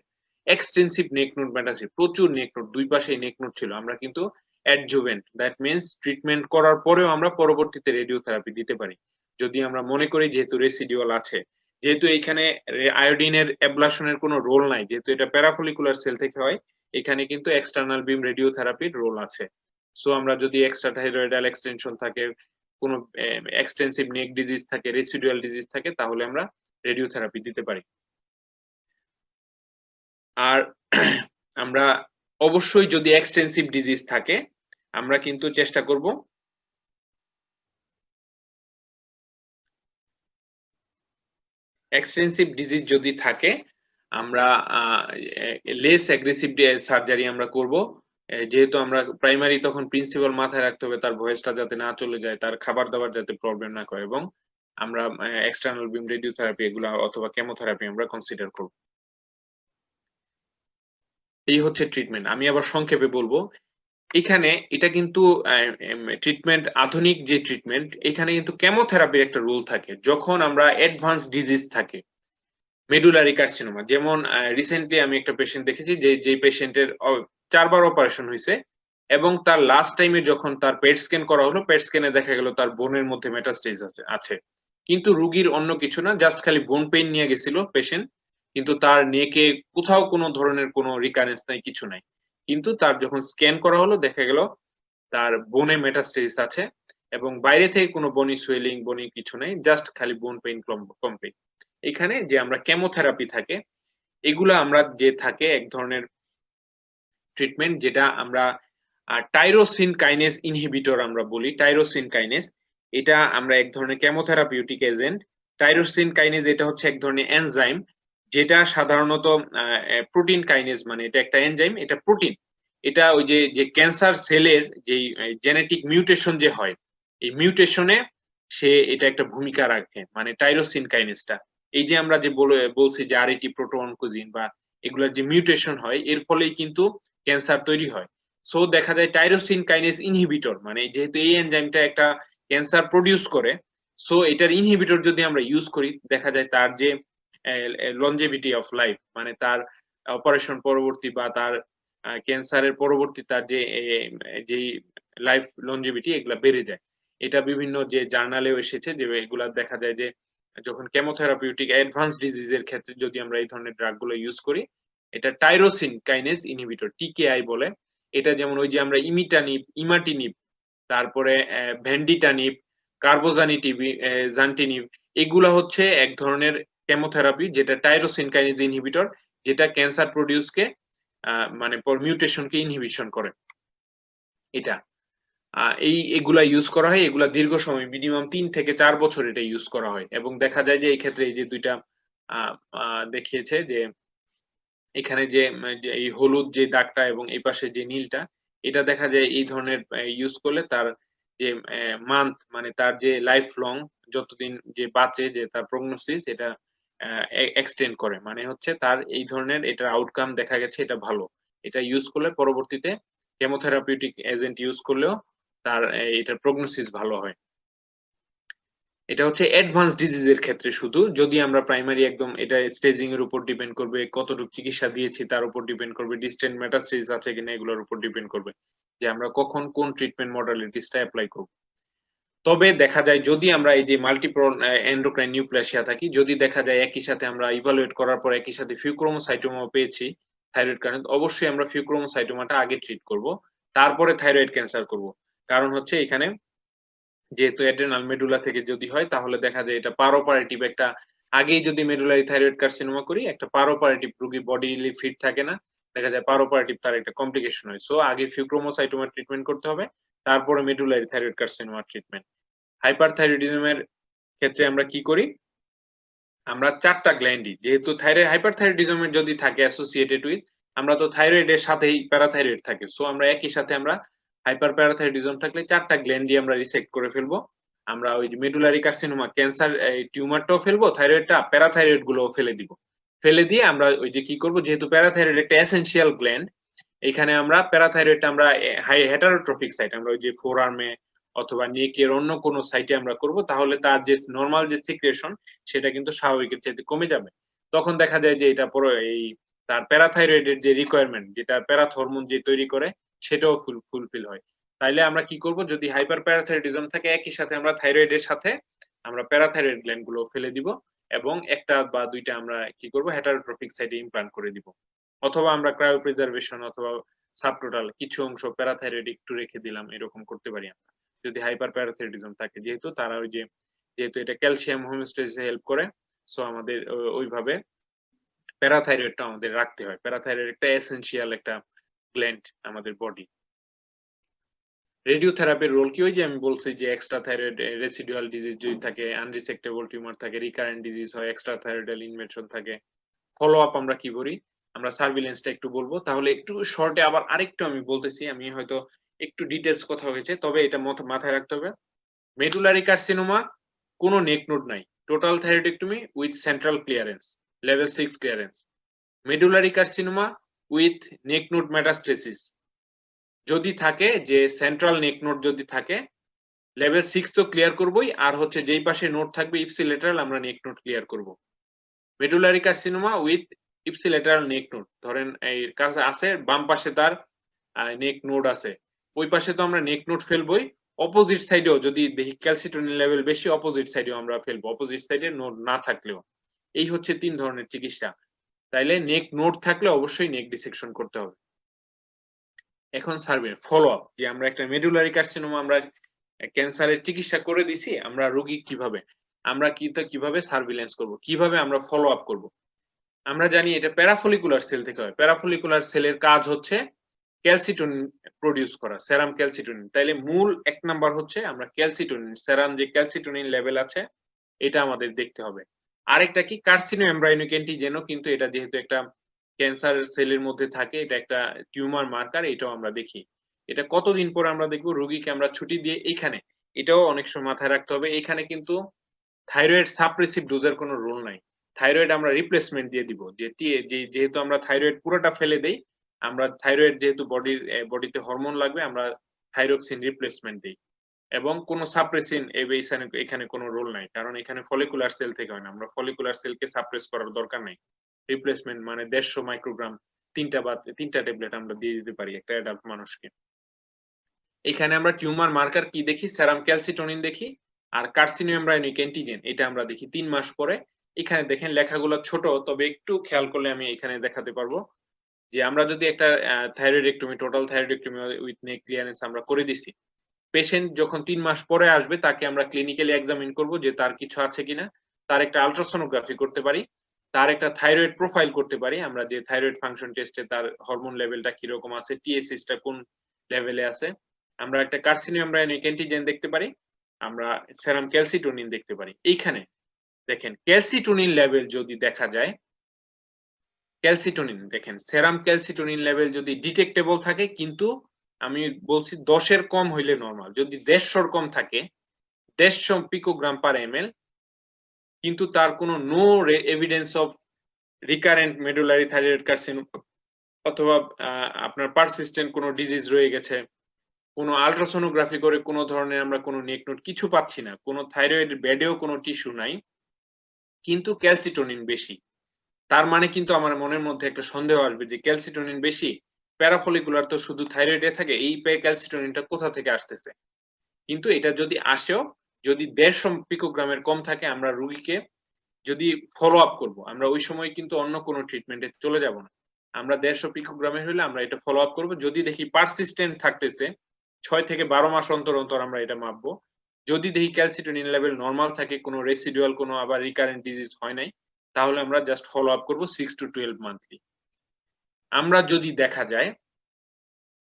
এক্সটেন্সিভ নেক নোড মেটাসি, প্রচুর নেক নোড, দুই পাশে নেক নোড ছিল, আমরা কিন্তু অ্যাডজুভেন্ট দ্যাট মিন্স ট্রিটমেন্ট করার পরেও আমরা পরবর্তীতে রেডিওথেরাপি দিতে পারি যদি আমরা মনে করি যেহেতু রেসিডুয়াল আছে। যেহেতু এখানে আয়োডিনের অ্যাবলাশনের কোনো রোল নাই, যেহেতু এটা প্যারাফলিকুলার সেল থেকে হয়, এখানে কিন্তু এক্সটার্নাল বিম রেডিওথেরাপির রোল আছে। সো আমরা যদি এক্সট্রা থাইরয়েডাল এক্সটেনশন থাকে, কোনো এক্সটেন্সিভ নেক ডিজিজ থাকে, রেসিডুয়াল ডিজিজ থাকে, তাহলে আমরা রেডিওথেরাপি দিতে পারি। আর আমরা অবশ্যই যদি এক্সটেন্সিভ ডিজিজ থাকে আমরা কিন্তু চেষ্টা করব এক্সটেন্সিভ ডিজিজ যদি থাকে আমরা লেস অ্যাগ্রেসিভ সার্জারি আমরা করব। যেহেতু আমরা প্রাইমারি তখন প্রিন্সিপাল মাথায় রাখতে হবে তার ভয়েসটা যাতে না চলে যায়, তার খাবার দাবার যাতে প্রবলেম না করে, এবং আমরা এক্সটার্নাল বিম রেডিওথেরাপি এগুলা অথবা কেমোথেরাপি আমরা কনসিডার করব। এই হচ্ছে ট্রিটমেন্ট। আমি আবার সংক্ষেপে বলবো, এখানে এটা কিন্তু ট্রিটমেন্ট, আধুনিক যে ট্রিটমেন্ট, এখানে কিন্তু কেমোথেরাপির একটা রোল থাকে যখন আমরা অ্যাডভান্স ডিজিজ থাকে, মেডুলারি কার্সিনোমা। যেমন রিসেন্টলি আমি একটা পেশেন্ট দেখেছি যে পেশেন্টের 4 বার অপারেশন হয়েছে এবং তার লাস্ট টাইমে যখন তার পেট স্ক্যান করা হলো, পেট স্ক্যানে দেখা গেল তার বোনের মধ্যে মেটাস্টেজ আছে, কিন্তু রুগীর অন্য কিছু না, জাস্ট খালি বোন পেইন নিয়ে গেছিল পেশেন্ট, কিন্তু তার নেকে কোথাও কোনো ধরনের কোনো রিকারেন্স নাই, কিছু নাই। কিন্তু তার যখন স্ক্যান করা হলো দেখা গেল তার বোনে মেটাস্টেজ আছে এবং বাইরে থেকে কোনো বনি সুয়েলিং বনি কিছু নাই, জাস্ট খালি বোন পেইন কমপ্লিট। এখানে যে আমরা কেমোথেরাপি থাকে এগুলা আমরা যে থাকে এক ধরনের ট্রিটমেন্ট যেটা আমরা টাইরোসিন কাইনেজ ইনহিবিটর আমরা বলি, টাইরোসিন কাইনেজ। এটা আমরা এক ধরনের কেমোথেরাপিউটিক এজেন্ট। টাইরোসিন কাইনেজ এটা হচ্ছে এক ধরনের এনজাইম যেটা সাধারণত প্রোটিন কাইনেজ, মানে এটা একটা এনজাইম, এটা প্রোটিন। এটা ওই যে ক্যান্সার সেলের যে জেনেটিক মিউটেশন যে হয়, এই মিউটেশনে সে এটা একটা ভূমিকা রাখে, মানে টাইরোসিন কাইনেজটা। এই যে আমরা যে বলছি যে আরএটি প্রোটোঅনকোজিন বা এগুলোর যে মিউটেশন হয় এর ফলেই কিন্তু ক্যান্সার তৈরি হয়। সো দেখা যায় টাইরোসিন কাইনেজ ইনহিবিটর, মানে যেহেতু এই এনজাইমটা একটা ক্যান্সার প্রডিউস করে, সো এটার ইনহিবিটর যদি আমরা ইউজ করি দেখা যায় তার যে লনজেভিটি অফ লাইফ, মানে তার অপারেশন পরবর্তী বা তার ক্যান্সারের পরবর্তী তার যে লাইফ লনজেভিটি এগুলা বেড়ে যায়। এটা বিভিন্ন যে জার্নালেও এসেছে যে এগুলা দেখা যায় যে যখন কেমোথেরাপিউটিক অ্যাডভান্স ডিজিজের ক্ষেত্রে যদি আমরা এই ধরনের ড্রাগগুলো ইউজ করি এটা টাইরোসিন কাইনেজ ইনহিবিটর, টিকেআই বলে। এটা যেমন ওই যে আমরা ইমাটিনিব, তারপরে ভ্যান্ডিটানিব, কার্বোজানিটিব, জান্টিনিব, এগুলা হচ্ছে এক ধরনের কেমোথেরাপি যেটা টাইরোসিন কাইনেজ ইনহিবিটর, যেটা ক্যান্সার প্রোডিউসকে মানে মিউটেশনকে ইনহিবিশন করে। এটা এগুলা ইউজ করা হয়, এগুলা দীর্ঘ সময় মিনিমাম 3 থেকে 4 বছর এটা ইউজ করা হয়। এবং দেখা যায় যে এই ক্ষেত্রে এই যে দুইটা দেখিয়েছে যে এখানে যে এই হলুদ যে দাগটা এবং এই পাশে যে নীলটা, এটা দেখা যায় এই ধরনের ইউজ করলে তার যে মান্থ মানে তার যে লাইফ লং যতদিন যে বাঁচে, যে তার প্রগনোসিস এটা এক্সটেন্ড করে, মানে হচ্ছে তার এই ধরনের এটার আউটকাম দেখা গেছে এটা ভালো। এটা ইউজ করলে পরবর্তীতে কেমোথেরাপিউটিক এজেন্ট ইউজ করলেও তার এটার প্রগনোসিস ভালো হয়। এটা হচ্ছে অ্যাডভান্স ডিজিজের ক্ষেত্রে শুধু, যদি আমরা প্রাইমারি একদম এটা স্টেজিং এর উপর ডিপেন্ড করবে, কতটুকু চিকিৎসা দিয়েছি তার উপর ডিপেন্ড করবে, ডিস্টেন্ট মেটাস্টেজ আছে কিনা এগুলোর উপর ডিপেন্ড করবে যে আমরা কখন কোন ট্রিটমেন্ট মডালিটিসটা অ্যাপ্লাই করব। তবে দেখা যায় যদি আমরা এই যে মাল্টিপল এন্ডোক্রাইন নিউপ্লাসিয়া থাকি, যদি দেখা যায় একই সাথে আমরা ইভালুয়েট করার পর একই সাথে ফিউক্রোমোসাইটোমা পেয়েছি থাইরয়েড কারণে, অবশ্যই আমরা ফিউক্রোমোসাইটোমাটা আগে ট্রিট করব, তারপরে থাইরয়েড ক্যান্সার করব। কারণ হচ্ছে এখানে যেহেতু অ্যাড্রেনাল মেডুলা থেকে যদি হয় তাহলে দেখা যায় এটা পারোপারেটিভ একটা, আগেই যদি মেডুলারি থাইরয়েড কার্সিনোমা করি একটা পারোপারেটিভ, রোগী বডিলি ফিট থাকে না, দেখা যায় পারোপারেটিভ তার একটা কমপ্লিকেশন হয়। সো আগে ফিউক্রোমোসাইটোমা ট্রিটমেন্ট করতে হবে, তারপরে মেডুলারি থাইরয়েড কার্সিনোমা ট্রিটমেন্ট। হাইপারথাইরয়েডিজমের ক্ষেত্রে আমরা কি করি, আমরা 4টা গ্ল্যান্ডই, যেহেতু থাইরয়েড হাইপারথাইরয়েডিজমের যদি থাকে অ্যাসোসিয়েটেড উইথ, আমরা তো থাইরয়েডের সাথেই প্যারাথাইরয়েড থাকে, সো আমরা একই সাথে আমরা হাইপার প্যারাথাইরয়েডিজম থাকলে 4টা গ্ল্যান্ডই আমরা রিসেক্ট করে ফেলবো। আমরা ওই মেডুলারি কার্সিনোমা ক্যান্সার টিউমারটাও ফেলবো, থাইরয়েডটা প্যারাথাইরয়েড গুলোও ফেলে দিব। ফেলে দিয়ে আমরা ওই যে কি করব, যেহেতু প্যারাথাইরয়েড একটা এসেনশিয়াল গ্ল্যান্ড, এখানে আমরা প্যারাথাইরয়েডটা আমরা হাই হেটারোট্রফিক সাইট, আমরা ওই যে ফোর আর্মে অথবা নেকের অন্য কোনো সাইটে আমরা করব, তাহলে তার যে নরমাল যে সিক্রেশন সেটা কিন্তু স্বাভাবিকের চাইতে কমে যাবে। তখন দেখা যায় যে এটা পুরো এই তার প্যারাথাইরয়েডের যে রিকোয়ারমেন্ট, যেটা প্যারাথ হরমোন যে তৈরি করে সেটাও ফুলফিল হয়। তাইলে আমরা কি করব, যদি হাইপার প্যারাথাইরয়েডিজম থাকে একই সাথে আমরা থাইরয়েডের সাথে আমরা প্যারাথাইরয়েড গ্ল্যান্ড গুলো ফেলে দিব এবং একটা বা দুইটা আমরা কি করব হেটারোট্রফিক সাইটে ইমপ্লান্ট করে দিব, অথবা আমরা ক্রায়োপ্রিজার্ভেশন অথবা সাবটোটাল কিছু অংশ প্যারাথাইরয়েড একটু রেখে দিলাম, এরকম করতে পারি আমরা যদি হাইপার প্যারাথাইরয়েডিজম থাকে। যেহেতু তারা ওই যে যেহেতু এটা ক্যালসিয়াম হোমিওস্ট্যাসিসে হেল্প করে, সো আমাদের ওইভাবে প্যারাথাইরয়েডটা আমাদের রাখতে হয়। প্যারাথাইরয়েড একটা এসেনশিয়াল একটা গ্ল্যান্ড আমাদের বডি। রেডিওথেরাপির রোল কি, ওই যে আমি বলছি যে এক্সট্রা থাইরয়েড রেসিডুয়াল ডিজিজ যদি থাকে, আনরিসেক্টেবল টিউমার থাকে, রিকারেন্ট ডিজিজ হয়, এক্সট্রা থাইরয়েডাল ইনভেশন থাকে, ফলো আপ আমরা কি করি, আমরা সার্ভিলেন্সটা একটু বলবো। তাহলে একটু শর্টে আবার আরেকটু আমি বলতেছি, আমি হয়তো একটু ডিটেলস কথা হয়েছে, তবে এটা মাথায় রাখতে হবে। মেডুলারি কার্সিনোমা কোনো নেক নোড নাই, total thyroidectomy with central clearance, level 6 clearance. Medullary carcinoma with neck node metastasis যদি থাকে, যে সেন্ট্রাল নেক নোড যদি থাকে, লেভেল 6 তো ক্লিয়ার করবই, আর হচ্ছে যেই পাশে নোড থাকবে ইপসিলেটারাল আমরা নেক নোড ক্লিয়ার করব। Medullary carcinoma with ipsilateral neck node, ধরেন এই কাছে আছে বাম পাশে তার নেক নোড আছে, ওই পাশে তো আমরা নেক নোড ফেলবই, অপোজিট সাইডেও যদি দেখি ক্যালসিটোনিন লেভেল বেশি, অপোজিট সাইডেও আমরা ফেলবো, অপোজিট সাইডে নোড না থাকলেও। এই হচ্ছে 3 ধরনের চিকিৎসা। তাইলে নেক নোড থাকলে অবশ্যই নেক ডিসেকশন করতে হবে। এখন সার্ভে ফলো আপ, যে আমরা একটা মেডুলারি কার্সিনোমা আমরা ক্যান্সারের চিকিৎসা করে দিছি, আমরা রোগী আমরা কিভাবে সার্ভিলেন্স করব, কিভাবে আমরা ফলো আপ করব। আমরা জানি এটা প্যারাফলিকুলার সেল থেকে হয়। প্যারাফলিকুলার সেলের কাজ হচ্ছে ক্যালসিটোনিন প্রডিউস করা, সেরাম ক্যালসিটোনিন। তাইলে মূল 1 নাম্বার হচ্ছে আমরা ক্যালসিটোনিন, সেরাম যে ক্যালসিটোনিন লেভেল আছে এটা আমাদের দেখতে হবে। আরেকটা কি, কার্সিনো এমব্রায়োনিক অ্যান্টিজেনও কিন্তু এটা যেহেতু একটা ক্যান্সার সেলের মধ্যে থাকে, এটা একটা টিউমার মার্কার, এটাও আমরা দেখি। এটা কতদিন পর আমরা দেখবো, রোগীকে আমরা ছুটি দিয়ে এখানে, এটাও অনেক সময় মাথায় রাখতে হবে, এখানে কিন্তু থাইরয়েড সাপ্রেসিভ ডোজের কোনো রোল নাই। থাইরয়েড আমরা রিপ্লেসমেন্ট দিয়ে দিব, যেহেতু আমরা থাইরয়েড পুরোটা ফেলে দেই, আমরা থাইরয়েড যেহেতু বডিতে হরমোন লাগবে, আমরা থাইরক্সিন রিপ্লেসমেন্ট দিই। এবং কোনো সাপ্রেসিন এখানে কোনো রোল নাই, কারণ এখানে ফলিকুলার সেল থেকে হয় না, আমরা ফলিকুলার সেলকে সাপ্রেস করার দরকার নাই। রিপ্লেসমেন্ট মানে 150 মাইক্রোগ্রাম 3টা ট্যাবলেট আমরা দিয়ে দিতে পারি একটা অ্যাডাল্ট মানুষকে। এখানে আমরা টিউমার মার্কার কি দেখি, সেরাম ক্যালসিটোনিন দেখি, আর কার্সিনো এমব্রায়োনিক অ্যান্টিজেন এটা আমরা দেখি 3 মাস পরে। এখানে দেখেন লেখাগুলো ছোট, তবে একটু খেয়াল করলে আমি এখানে দেখাতে পারবো যে আমরা যদি একটা thyroidectomy, total thyroidectomy with neck clearance আমরা করে দিছি, পেশেন্ট যখন 3 মাস পরে আসবে তাকে আমরা ক্লিনিক্যালি এক্সামিন করব যে তার কিছু আছে কিনা, তার একটা আল্ট্রাসোনোগ্রাফি করতে পারি, তার একটা থাইরয়েড প্রোফাইল করতে পারি, আমরা যে থাইরয়েড ফাংশন টেস্টে তার হরমোন লেভেলটা কিরকম আছে, টিএসএইচটা কোন লেভেলে আছে, আমরা একটা কার্সিনোম এমব্রায়োনিক অ্যান্টিজেন দেখতে পারি, আমরা সেরাম ক্যালসিটোনিন দেখতে পারি। এইখানে দেখেন ক্যালসিটোনিন লেভেল যদি দেখা যায়, ক্যালসিটোনিন দেখেন সেরাম ক্যালসিটোনিন লেভেল যদি ডিটেক্টেবল থাকে, কিন্তু আমি বলছি 10-এর কম হইলে নরমাল, যদি 150-র কম থাকে 150 পিকোগ্রাম পার এমএল, কিন্তু তার কোনো no evidence of recurrent medullary thyroid carcinoma অথবা আপনার পারসিস্টেন্ট কোনো ডিজিজ রয়ে গেছে, কোনো আল্ট্রাসোনোগ্রাফি করে কোনো ধরনের আমরা কোনো নেক নোট কিছু পাচ্ছি না, কোনো থাইরয়েড বেডেও কোনো টিস্যু নাই, কিন্তু ক্যালসিটোনিন বেশি, তার মানে কিন্তু আমার মনের মধ্যে একটা সন্দেহ আসবে যে ক্যালসিটোনিন বেশি, প্যারাফলিকুলার তো শুধু থাইরয়েডে থাকে, এই ক্যালসিটোনিনটা কোথা থেকে আসতেছে। কিন্তু এটা যদি আসেও, যদি 150 পিকোগ্রামের কম থাকে, আমরা রোগীকে যদি ফলো আপ করবো, আমরা ওই সময় কিন্তু অন্য কোনো ট্রিটমেন্টে চলে যাব না, আমরা 150 পিকোগ্রামের হলে আমরা এটা ফলো আপ করবো। যদি দেখি পারসিস্টেন্ট থাকতেছে 6 থেকে 12 মাস অন্তর অন্তর আমরা এটা মাপবো। যদি দেখি ক্যালসিটোনিন লেভেল নরমাল থাকে, কোনো রেসিডুয়াল কোনো আবার রিকারেন্ট ডিজিজ হয় নাই, তাহলে আমরা জাস্ট ফলো আপ করবো 6 to 12 মান্থলি। আমরা যদি দেখা যায়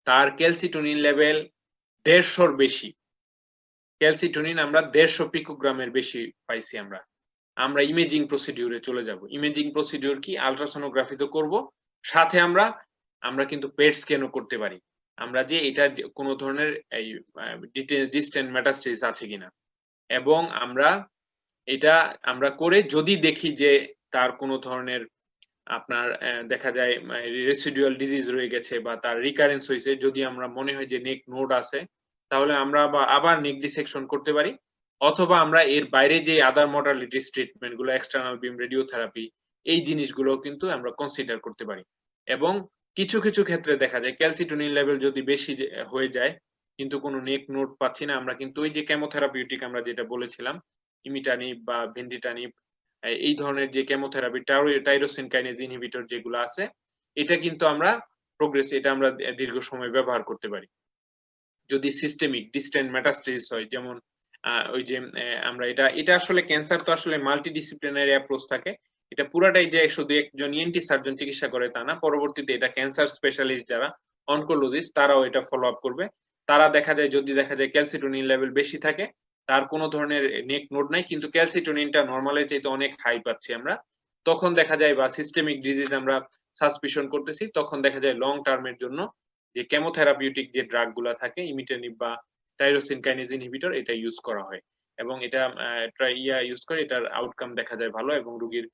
তার ক্যালসিটোনিন লেভেল 150-র বেশি, ক্যালসিটোনিন আমরা 150 পিকোগ্রামের বেশি পাইছি, আমরা ইমেজিং প্রসিডিউরে চলে যাব। ইমেজিং প্রসিডিউর কি? আল্ট্রাসোনোগ্রাফি তো করব, সাথে আমরা কিন্তু পেট স্ক্যানও করতে পারি, আমরা যে এটা কোনো ধরনের এই ডিস্টেন্ট মেটাস্টেসিস আছে কিনা, এবং আমরা করে যদি দেখি যে তার কোনো ধরনের আপনার দেখা যায় রেসিডুয়াল ডিজিজ রয়ে গেছে বা তার রিকারেন্স হয়েছে, যদি আমরা মনে হয় যে নেক নোড আছে, তাহলে আমরা আবার নেক ডিসেকশন করতে পারি, অথবা আমরা এর বাইরে যে আদার মডালিটিস ট্রিটমেন্ট গুলো, এক্সটার্নাল বিম রেডিওথেরাপি, এই জিনিসগুলো কিন্তু আমরা কনসিডার করতে পারি। এবং কিছু কিছু ক্ষেত্রে দেখা যায় ক্যালসিটোনিন লেভেল যদি বেশি হয়ে যায় কিন্তু কোনো নেক নোড পাচ্ছি না, আমরা কিন্তু ওই যে কেমোথেরাপিউটিক আমরা যেটা বলেছিলাম, ইমিটানিব বা ভেন্ডিটানিব, এই ধরনের যে কেমোথেরাপি, টাইরোসিন কাইনেজ ইনহিবিটর যেগুলো আছে, এটা কিন্তু আমরা এটা আমরা দীর্ঘ সময় ব্যবহার করতে পারি। যদি সিস্টেমিক ডিস্টেন্ট মেটাস্টেসিস হয়, যেমন ওই যে আমরা এটা আসলে ক্যান্সার তো আসলে মাল্টিডিসিপ্লিনারি অ্যাপ্রোচ থাকে, এটা পুরাটাই যে শুধু একজন ইএনটি সার্জন চিকিৎসা করে তা না, পরবর্তীতে এটা ক্যান্সার স্পেশালিস্ট যারা অনকোলজিস্ট তারাও এটা ফলো আপ করবে। তারা যদি দেখা যায় ক্যালসিটোনিন লেভেল বেশি থাকে, তার কোনো ধরনের নেক নোড নাই, কিন্তু ক্যালসিটোনিনটা নরমালের চাইতে অনেক হাই পাচ্ছি আমরা, তখন দেখা যায় বা সিস্টেমিক ডিজিজ আমরা সাসপিশন করতেছি, তখন দেখা যায় লং টার্মের জন্য যে কেমোথেরাপিউটিক যে ড্রাগ গুলা থাকে, ইমিটানিব বা টাইরোসিন কাইনেজ ইনহিবিটর, এটা ইউজ করা হয়, এবং এটা ইউজ করে এটার আউটকাম দেখা যায় ভালো, এবং রোগীর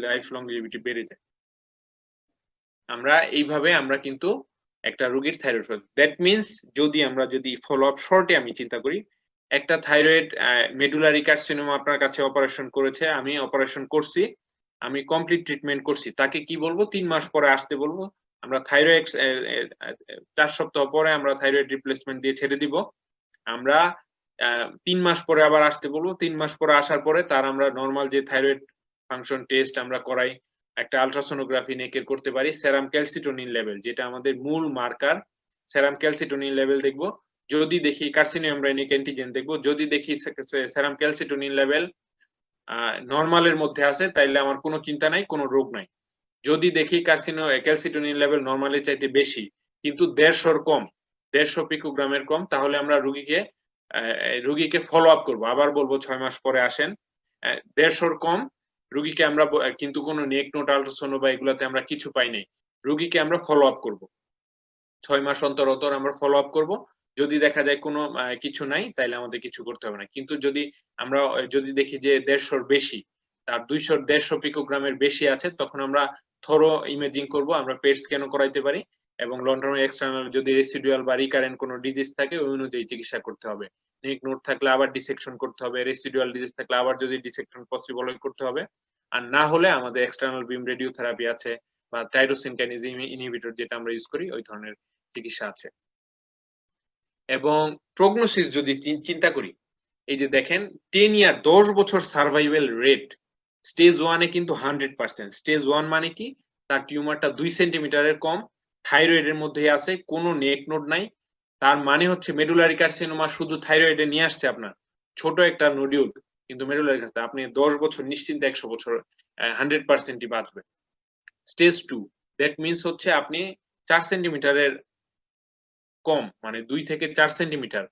লাইফ লংজিভিটি বেড়ে যায়। আমরা এইভাবে আমরা কিন্তু একটা রোগীর থাইরয়েড, দ্যাট মিন্স যদি ফলো আপ শর্টে আমি চিন্তা করি, একটা থাইরয়েড মেডুলারি কার্সিনোমা আপনার কাছে অপারেশন করেছে, আমি অপারেশন করছি, আমি কমপ্লিট ট্রিটমেন্ট করছি, তাকে কি বলবো? 3 মাস পরে আসতে বলবো। আমরা থাইরয়েড 4 সপ্তাহ পরে আমরা থাইরয়েড রিপ্লেসমেন্ট দিয়ে ছেড়ে দিব। আমরা 3 মাস পরে আবার আসতে বলবো। 3 মাস পরে আসার পরে তার আমরা নরমাল যে থাইরয়েড ফাংশন টেস্ট আমরা করাই, একটা আল্ট্রাসোনোগ্রাফি নেকের করতে পারি, সেরাম ক্যালসিটোনিন লেভেল যেটা আমাদের মূল মার্কার, সেরাম ক্যালসিটোনিন লেভেল দেখবো, যদি দেখি কার্সিনোম এমব্রায়োনিক অ্যান্টিজেন দেখবো, যদি দেখি সেরাম ক্যালসিটোনিন লেভেল নরমালের মধ্যে আছে, তাইলে আমার কোনো চিন্তা নাই, কোনো রোগ নাই। যদি দেখি ক্যালসিটোনিন লেভেল নরমালের চাইতে বেশি কিন্তু 150-র কম, 150 পিকোগ্রামের কম, তাহলে আমরা রোগীকে ফলো আপ করবো, আবার বলবো 6 মাস পরে আসেন। 150-র কম রোগীকে আমরা কিন্তু কোনো নেক নোট আল্ট্রাসোনো বা এগুলাতে আমরা কিছু পাই নাই, রোগীকে আমরা ফলো আপ করবো 6 মাস অন্তর অন্তর, আমরা ফলো আপ করবো। যদি দেখা যায় কোনো কিছু নাই, তাইলে আমাদের কিছু করতে হবে না। কিন্তু যদি দেখি যে 150-র বেশি, তার 150 পিকোগ্রামের বেশি আছে, তখন আমরা থরো ইমেজিং করবো, আমরা পেট স্ক্যানও করাইতে পারি, এবং লং টার্ম এক্সটার্নাল যদি রেসিডুয়াল বা রিকারেন্ট কোনো ডিজিজ থাকে, ওই অনুযায়ী চিকিৎসা করতে হবে। নেক নোট থাকলে আবার ডিসেকশন করতে হবে, রেসিডুয়াল ডিজিজ থাকলে আবার যদি ডিসেকশন পসিবল হয় করতে হবে, আর না হলে আমাদের এক্সটার্নাল বিম রেডিওথেরাপি আছে বা টাইরোসিন কাইনেজ ইনহিবিটর যেটা আমরা ইউজ করি, ওই ধরনের চিকিৎসা আছে। এবং প্রগনোসিস যদি চিন্তা করি, এই যে দেখেন 10 ইয়ার 10 বছর সার্ভাইভাল রেট স্টেজ 1 এ কিন্তু 100%। স্টেজ 1 মানে কি? তার টিউমারটা 2 সেন্টিমিটারের কম, থাইরয়েডের মধ্যেই আছে, কোনো নেক নোড নাই, তার মানে হচ্ছে মেডুলারি কার্সিনোমা শুধু থাইরয়েডে নিয়ে আসছে আপনার ছোট একটা নডিউল, কিন্তু মেডুলারি কার্সিনোমা আপনি 10 বছর নিশ্চিন্তে 100 বছর 100%ই বাঁচবে। স্টেজ 2 দ্যাট মিন্স হচ্ছে আপনি 4 সেন্টিমিটারের কম, মানে 2 থেকে 4 সেন্টিমিটার,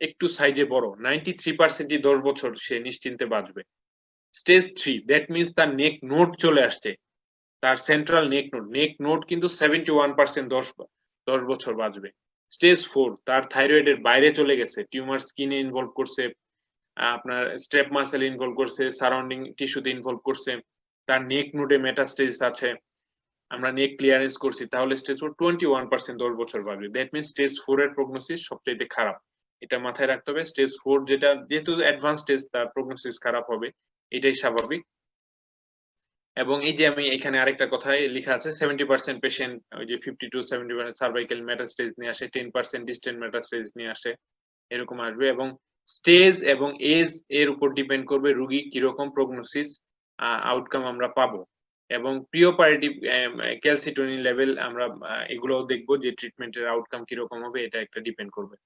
একটু সাইজে বড়, 93%ই 10 বছর সে নিশ্চিন্তে বাঁচবে। স্টেজ 3 দ্যাট মিন্স তার নেক নোড চলে আসছে, তার সেন্ট্রাল নেক নোড কিন্তু 71% 10 বছর বাঁচবে। স্টেজ 4 তার থাইরয়েডের বাইরে চলে গেছে, টিউমার স্কিনে ইনভলভ করছে, আপনার স্ট্রেপ মাসেল ইনভলভ করছে, সারাউন্ডিং টিস্যুতে ইনভলভ করছে, তার নেক নোডে মেটাস্টেজ আছে, আমরা নেক ক্লিয়ারেন্স করছি, তাহলে স্টেজ 4 21% 10 বছর বাঁচবে। দ্যাট মিন্স স্টেজ 4 এর প্রগনোসিস সবচেয়ে খারাপ, এটা মাথায় রাখতে হবে। স্টেজ 4 যেটা যেহেতু অ্যাডভান্স স্টেজ, তার প্রগনোসিস খারাপ হবে, এটাই স্বাভাবিক। এবং এই যে আমি এখানে আরেকটা কথায় লেখা আছে 70% পেশেন্ট ওই যে 50 to 70% সার্ভাইকাল মেটাস্টেজ নিয়ে আসে, 10% ডিস্টেন্ট মেটাস্টেজ নিয়ে আসে, এরকম আসবে। এবং স্টেজ এবং এজ এর উপর ডিপেন্ড করবে রোগী কিরকম প্রগনোসিস আউটকাম আমরা পাবো। এবং প্রিওপারেটিভ ক্যালসিটোনিন লেভেল আমরা এগুলোও দেখবো যে ট্রিটমেন্টের আউটকাম কিরকম হবে, এটা একটা ডিপেন্ড করবে।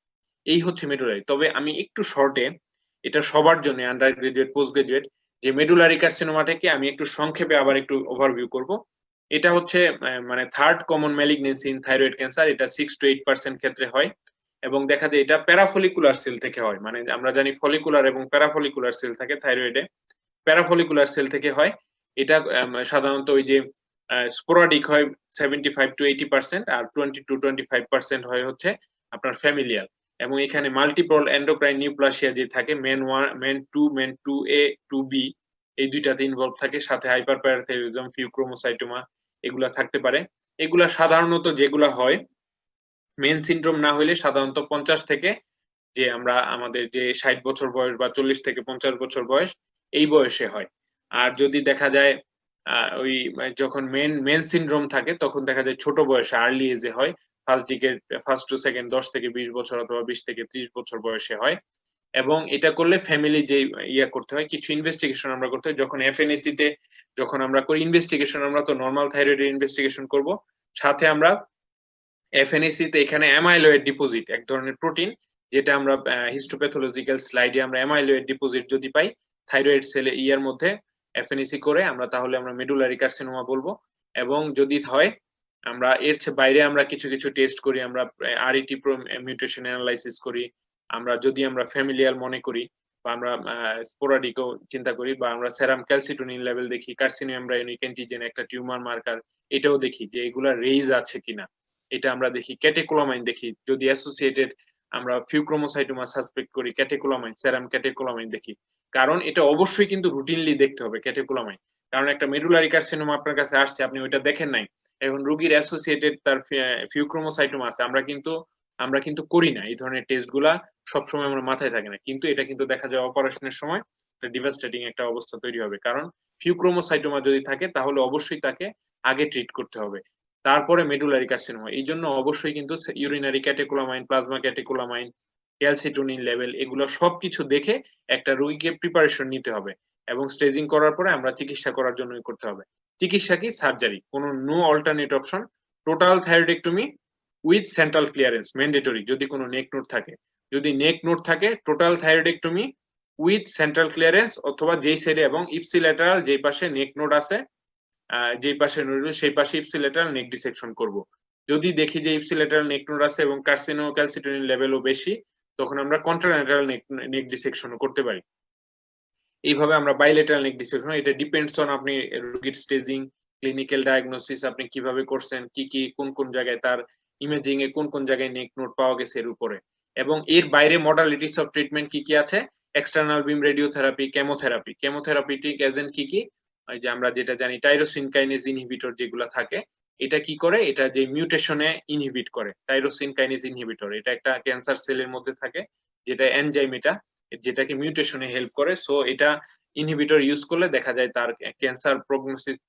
এই হচ্ছে মেডুলারি। তবে আমি একটু শর্টে এটা সবার জন্য, আন্ডার গ্রাজুয়েট, পোস্ট গ্রাজুয়েট, যে মেডুলারি কার্সিনোমাটাকে আমি একটু সংক্ষেপে আবার একটু ওভারভিউ করব। এটা হচ্ছে মানে third common malignancy in thyroid cancer, এটা 6 to 8% ক্ষেত্রে হয়, এবং দেখা যায় এটা প্যারাফলিকুলার সেল থেকে হয়। মানে আমরা জানি ফলিকুলার এবং প্যারাফলিকুলার সেল থাকে থাইরয়েডে, প্যারাফলিকুলার সেল থেকে হয়। এটা সাধারণত ওই যে স্পোরাডিক হয় 75 to 80%, আর 20 to 25% হয় হচ্ছে আপনার ফ্যামিলিয়াল। এবং এখানে মাল্টিপল এন্ডোক্রাইন নিউপ্লাসিয়া যে থাকে, মেন 2A 2B, এই দুইটাতে ইনভলভ থাকে, সাথে হাইপারপ্যারাথাইরয়েডিজম, ফিউক্রোমোসাইটোমা এগুলা থাকতে পারে। এগুলা সাধারণত যেগুলা হয়, মেন সিনড্রোম না হইলে সাধারণত 50 থেকে, যে আমরা আমাদের যে 60 বছর বয়স বা 40 থেকে 50 বছর বয়স, এই বয়সে হয়। আর যদি দেখা যায় ওই যখন মেন সিনড্রোম থাকে, তখন দেখা যায় ছোট বয়সে, আর্লি এজে হয়, ফার্স্ট টু সেকেন্ড 10 থেকে 20 বছর অথবা 20 থেকে 30 বছর বয়সে হয়। এবং এটা করলে ফ্যামিলি যে ইয়া করতে হয়, কিছু ইনভেস্টিগেশন আমরা করতে হয়। যখন এফএনএসি তে যখন আমরা করি ইনভেস্টিগেশন, আমরা তো নরমাল থাইরয়েডের ইনভেস্টিগেশন করব, সাথে আমরা এফএনএসি তে এখানে অ্যামাইলয়েড ডিপোজিট, এক ধরনের প্রোটিন, যেটা আমরা হিস্টোপ্যাথোলজিক্যাল স্লাইডে আমরা অ্যামাইলয়েড ডিপোজিট যদি পাই থাইরয়েড সেলে ইয়ার মধ্যে এফএনএসি করে, আমরা তাহলে আমরা মেডুলারি কার্সিনোমা বলবো। এবং যদি হয়, আমরা এর বাইরে আমরা কিছু কিছু টেস্ট করি, আমরা আরইটি মিউটেশন অ্যানালাইসিস করি, আমরা যদি আমরা ফ্যামিলিয়াল মনে করি, বা আমরা স্পোরাডিকও চিন্তা করি, বা আমরা সেরাম ক্যালসিটোনিন লেভেল দেখি, কার্সিনো এমব্রায়োনিক অ্যান্টিজেন একটা টিউমার মার্কার, এটাও দেখি যে এগুলা রেইজ আছে কিনা, এটা আমরা দেখি। ক্যাটেকোলামাইন দেখি, যদি অ্যাসোসিয়েটেড আমরা ফিউক্রোমোসাইটোমা সাসপেক্ট করি, ক্যাটেকোলামাইন, সেরাম ক্যাটেকোলামাইন দেখি। কারণ এটা অবশ্যই কিন্তু রুটিনলি দেখতে হবে ক্যাটেকোলামাইন, কারণ একটা মেডুলারি কার্সিনোমা আপনার কাছে আসছে, আপনি ওইটা দেখেন নাই, এখন রোগীর অ্যাসোসিয়েটেড তার ফিউক্রোমোসাইটোমা আছে, আমরা কিন্তু করি না এই ধরনের টেস্টগুলা, সবসময় আমরা মাথায় থাকে না, কিন্তু এটা কিন্তু দেখা যায় অপারেশনের সময় ডিভাস্টেটিং একটা অবস্থা তৈরি হবে। কারণ ফিউক্রোমোসাইটোমা যদি থাকে, তাহলে অবশ্যই তাকে আগে ট্রিট করতে হবে, তারপরে মেডুলারি কার্সিনোমা। এই জন্য অবশ্যই কিন্তু urinary catecholamine, plasma catecholamine, calcitonin level, এগুলো সবকিছু দেখে একটা রোগীকে প্রিপারেশন নিতে হবে, এবং স্টেজিং করার পরে আমরা চিকিৎসা করার জন্যই করতে হবে। চিকিৎসা কি? সার্জারি, কোনো no alternate option, total thyroidectomy with central clearance mandatory, যদি কোনো নেক নোড থাকে। যদি নেক নোড থাকে, total thyroidectomy with central clearance, অথবা যেই সাইডে এবং ইপসিল্যাটারাল যেই পাশে নেক নোড আছে, যেই পাশে নোড সেই পাশে ইপসিল্যাটারাল নেক ডিসেকশন করব। যদি দেখি যে ইপসিল্যাটারাল নেক নোড আছে এবং কার্সিনো ক্যালসিটোনিন লেভেলও বেশি, তখন আমরা কন্ট্রাল্যাটারাল নেক ডিসেকশনও করতে পারি। এইভাবে আমরা বাইলেটারাল নেক ডিসেকশন, এটা ডিপেন্ডস অন আপনি রোগীর স্টেজিং, ক্লিনিক্যাল ডায়াগনোসিস আপনি কিভাবে করছেন, কি কোন কোন জায়গায় তার ইমেজিং এ কোন কোন জায়গায় নেক নোড পাওয়া গেছে এর উপরে। এবং এর বাইরে মডালিটিস অফ ট্রিটমেন্ট কি আছে? এক্সটার্নাল বিম রেডিওথেরাপি, কেমোথেরাপিউটিক এজেন্ট কি? ওই যে আমরা যেটা জানি টাইরোসিন কাইনেজ ইনহিবিটর যেগুলা থাকে, এটা কি করে? এটা যে মিউটেশনে ইনহিবিট করে, টাইরোসিন কাইনেজ ইনহিবিটর, এটা একটা ক্যান্সার সেলের মধ্যে থাকে, যেটা এনজাইম, এটা যেটাকে মিউটেশনে হেল্প করে। সো এটা ইনহিবিটর ইউজ করলে দেখা যায় তার ক্যান্সার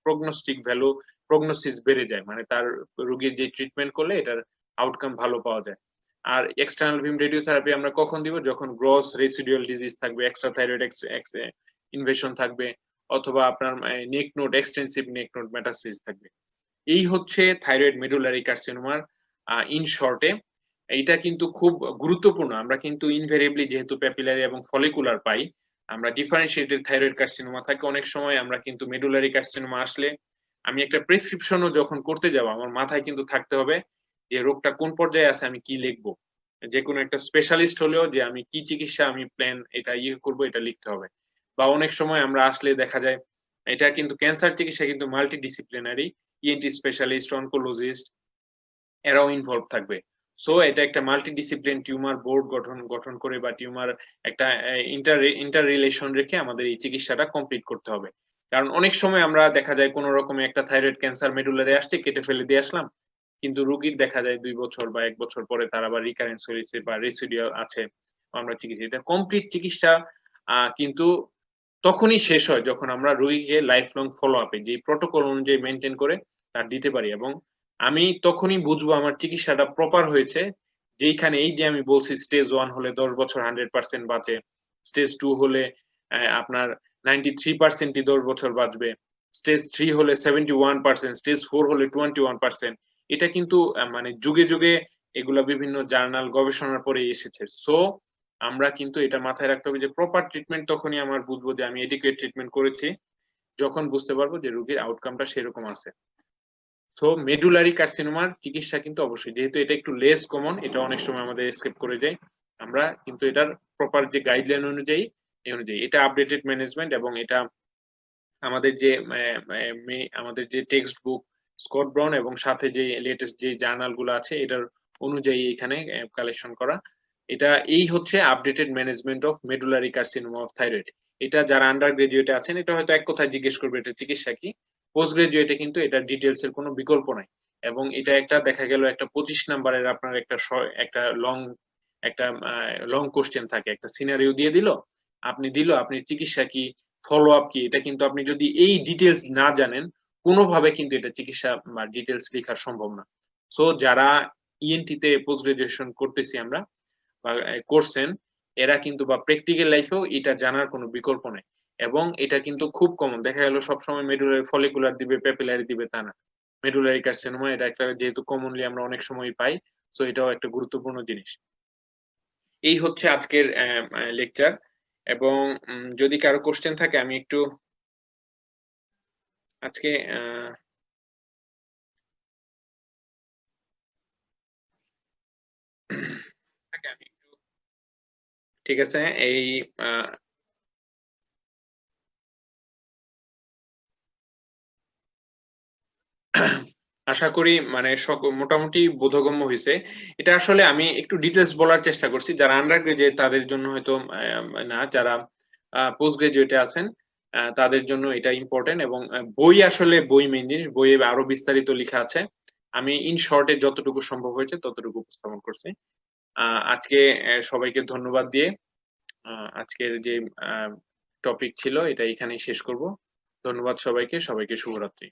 প্রগনোস্টিক ভ্যালু, প্রগনোসিস বেড়ে যায়, মানে তার রোগীর যে ট্রিটমেন্ট করলে এটার আউটকাম ভালো পাওয়া যায়। আর এক্সটার্নাল বিম রেডিওথেরাপি আমরা কখন দিব? যখন গ্রস রেসিডুয়াল ডিজিজ থাকবে, এক্সট্রা থাইরয়েড ইনভেশন থাকবে, অথবা আপনার নেক নোড, এক্সটেন্সিভ নেক নোড মেটাসিস থাকবে। এই হচ্ছে থাইরয়েড মেডুলারি কার্সিনোমার ইন শর্টে। এইটা কিন্তু খুব গুরুত্বপূর্ণ। আমরা কিন্তু ইনভেরিয়েবলি যেহেতু প্যাপিলারি এবং ফলিকুলার পাই, আমরা ডিফারেন্সিয়েটেড থাইরয়েড কার্সিনোমা থাকে অনেক সময় আমরা কিন্তু মেডুলারি কার্সিনোমা আসলে আমি একটা প্রেসক্রিপশনও যখন করতে যাব আমার মাথায় কিন্তু থাকতে হবে যে রোগটা কোন পর্যায়ে আছে, আমি কি লিখবো। যেকোনো একটা স্পেশালিস্ট হলেও যে আমি কি চিকিৎসা আমি প্ল্যান এটা করব এটা লিখতে হবে। বা অনেক সময় আমরা আসলে দেখা যায় এটা কিন্তু ক্যান্সার চিকিৎসা কিন্তু মাল্টিডিসিপ্লিনারি, ইএনটি স্পেশালিস্ট, অনকোলজিস্ট এরাও ইনভলভ থাকবে। সো এটা একটা মাল্টিডিসিপ্লিন টিউমার বোর্ড গঠন করে বা টিউমার একটা ইন্টার রিলেশন রেখে আমাদের এই চিকিৎসাটা কমপ্লিট করতে হবে। কারণ অনেক সময় আমরা দেখা যায় কোন রকমে একটা থাইরয়েড ক্যান্সার মেডুলারে আসছে, কেটে ফেলে দিয়ে আসলাম, কিন্তু রোগীর দেখা যায় 2 বছর বা 1 বছর পরে তার আবার রিকারেন্স হয়েছে বা রেসিডিয়াল আছে, আমরা চিকিৎসা এটা কমপ্লিট চিকিৎসা কিন্তু তখনই শেষ হয় যখন আমরা রোগীকে লাইফ লং ফলো আপে যে প্রটোকল অনুযায়ী মেনটেন করে তার দিতে পারি। এবং আমি তখনই বুঝবো আমার চিকিৎসাটা প্রপার হয়েছে যেইখানে এই যে আমি বলছি স্টেজ 1 হলে 10 বছর 100% বাঁচে, স্টেজ 2 হলে আপনার 93% ই 10 বছর বাঁচবে, স্টেজ 3 হলে 71%, স্টেজ 4 হলে 21%। এটা কিন্তু মানে যুগে যুগে এগুলা বিভিন্ন জার্নাল গবেষণার পরে এসেছে। সো আমরা কিন্তু এটা মাথায় রাখতে হবে যে প্রপার ট্রিটমেন্ট তখনই আমার বুঝবো যে আমি এডিকুয়েট ট্রিটমেন্ট করেছি যখন বুঝতে পারবো যে রোগীর আউটকামটা সেরকম আছে। সো মেডুলারি কার্সিনোমার চিকিৎসা কিন্তু অবশ্যই, যেহেতু এটা একটু লেস কমন, এটা অনেক সময় আমাদের এসকেপ করে যায়, আমরা কিন্তু এটার প্রপার যে গাইডলাইন অনুযায়ী এই অনুযায়ী এটা আপডেটেড ম্যানেজমেন্ট এবং এটা আমাদের যে আমাদের যে টেক্সট বুক স্কট ব্রাউন এবং সাথে যে লেটেস্ট যে জার্নাল গুলো আছে এটার অনুযায়ী এখানে কালেকশন করা। এটা এই হচ্ছে updated management of medullary carcinoma of thyroid. এটা যারা আন্ডার গ্রাজুয়েটে আছেন এটা হয়তো এক কথায় জিজ্ঞেস করবে এটা চিকিৎসা কি। পোস্ট গ্রাজুয়েটে কিন্তু এটা ডিটেলস এর কোনো বিকল্প নাই। এবং এটা একটা দেখা গেল একটা 25 নাম্বারের আপনার একটা লং কোশ্চেন থাকে, একটা সিনারিও দিয়ে দিল, আপনি চিকিৎসা কি, ফলো আপ কি, এটা কিন্তু আপনি যদি এই ডিটেলস না জানেন কোনোভাবে কিন্তু এটা চিকিৎসা বা ডিটেলস লেখা সম্ভব না। সো যারা ইএনটি তে পোস্ট গ্রাজুয়েশন করতেছি আমরা বা করছেন, এরা কিন্তু বা প্র্যাকটিক্যাল লাইফেও এটা জানার কোনো বিকল্প নেই। এবং এটা কিন্তু খুব কমন, দেখা গেল সবসময় মেডুলারি ফলিকুলার দিবে, প্যাপিলারি দিবে তা না। মেডুলারি কার্সিনোমা এটা একটা যেহেতু কমনলি আমরা অনেক সময় পাই, সো এটাও একটা গুরুত্বপূর্ণ জিনিস। এই হচ্ছে আজকের লেকচার। এবং যদি কারো কোশ্চেন থাকে আমি একটু আজকে ঠিক আছে এই আশা করি মানে মোটামুটি বোধগম্য হয়েছে। এটা আসলে আমি একটু ডিটেলস বলার চেষ্টা করছি, যারা আন্ডার গ্রাজুয়েট তাদের জন্য হয়তো না, যারা পোস্ট গ্রাজুয়েটে আছেন তাদের জন্য এটা ইম্পর্টেন্ট। এবং বই মেইন জিনিস, বইয়ে আরো বিস্তারিত লেখা আছে। আমি ইন শর্টে যতটুকু সম্ভব হয়েছে ততটুকু উপস্থাপন করছি। আজকে সবাইকে ধন্যবাদ দিয়ে আজকের যে টপিক ছিল এটা এখানেই শেষ করব। ধন্যবাদ সবাইকে, সবাইকে শুভরাত্রি।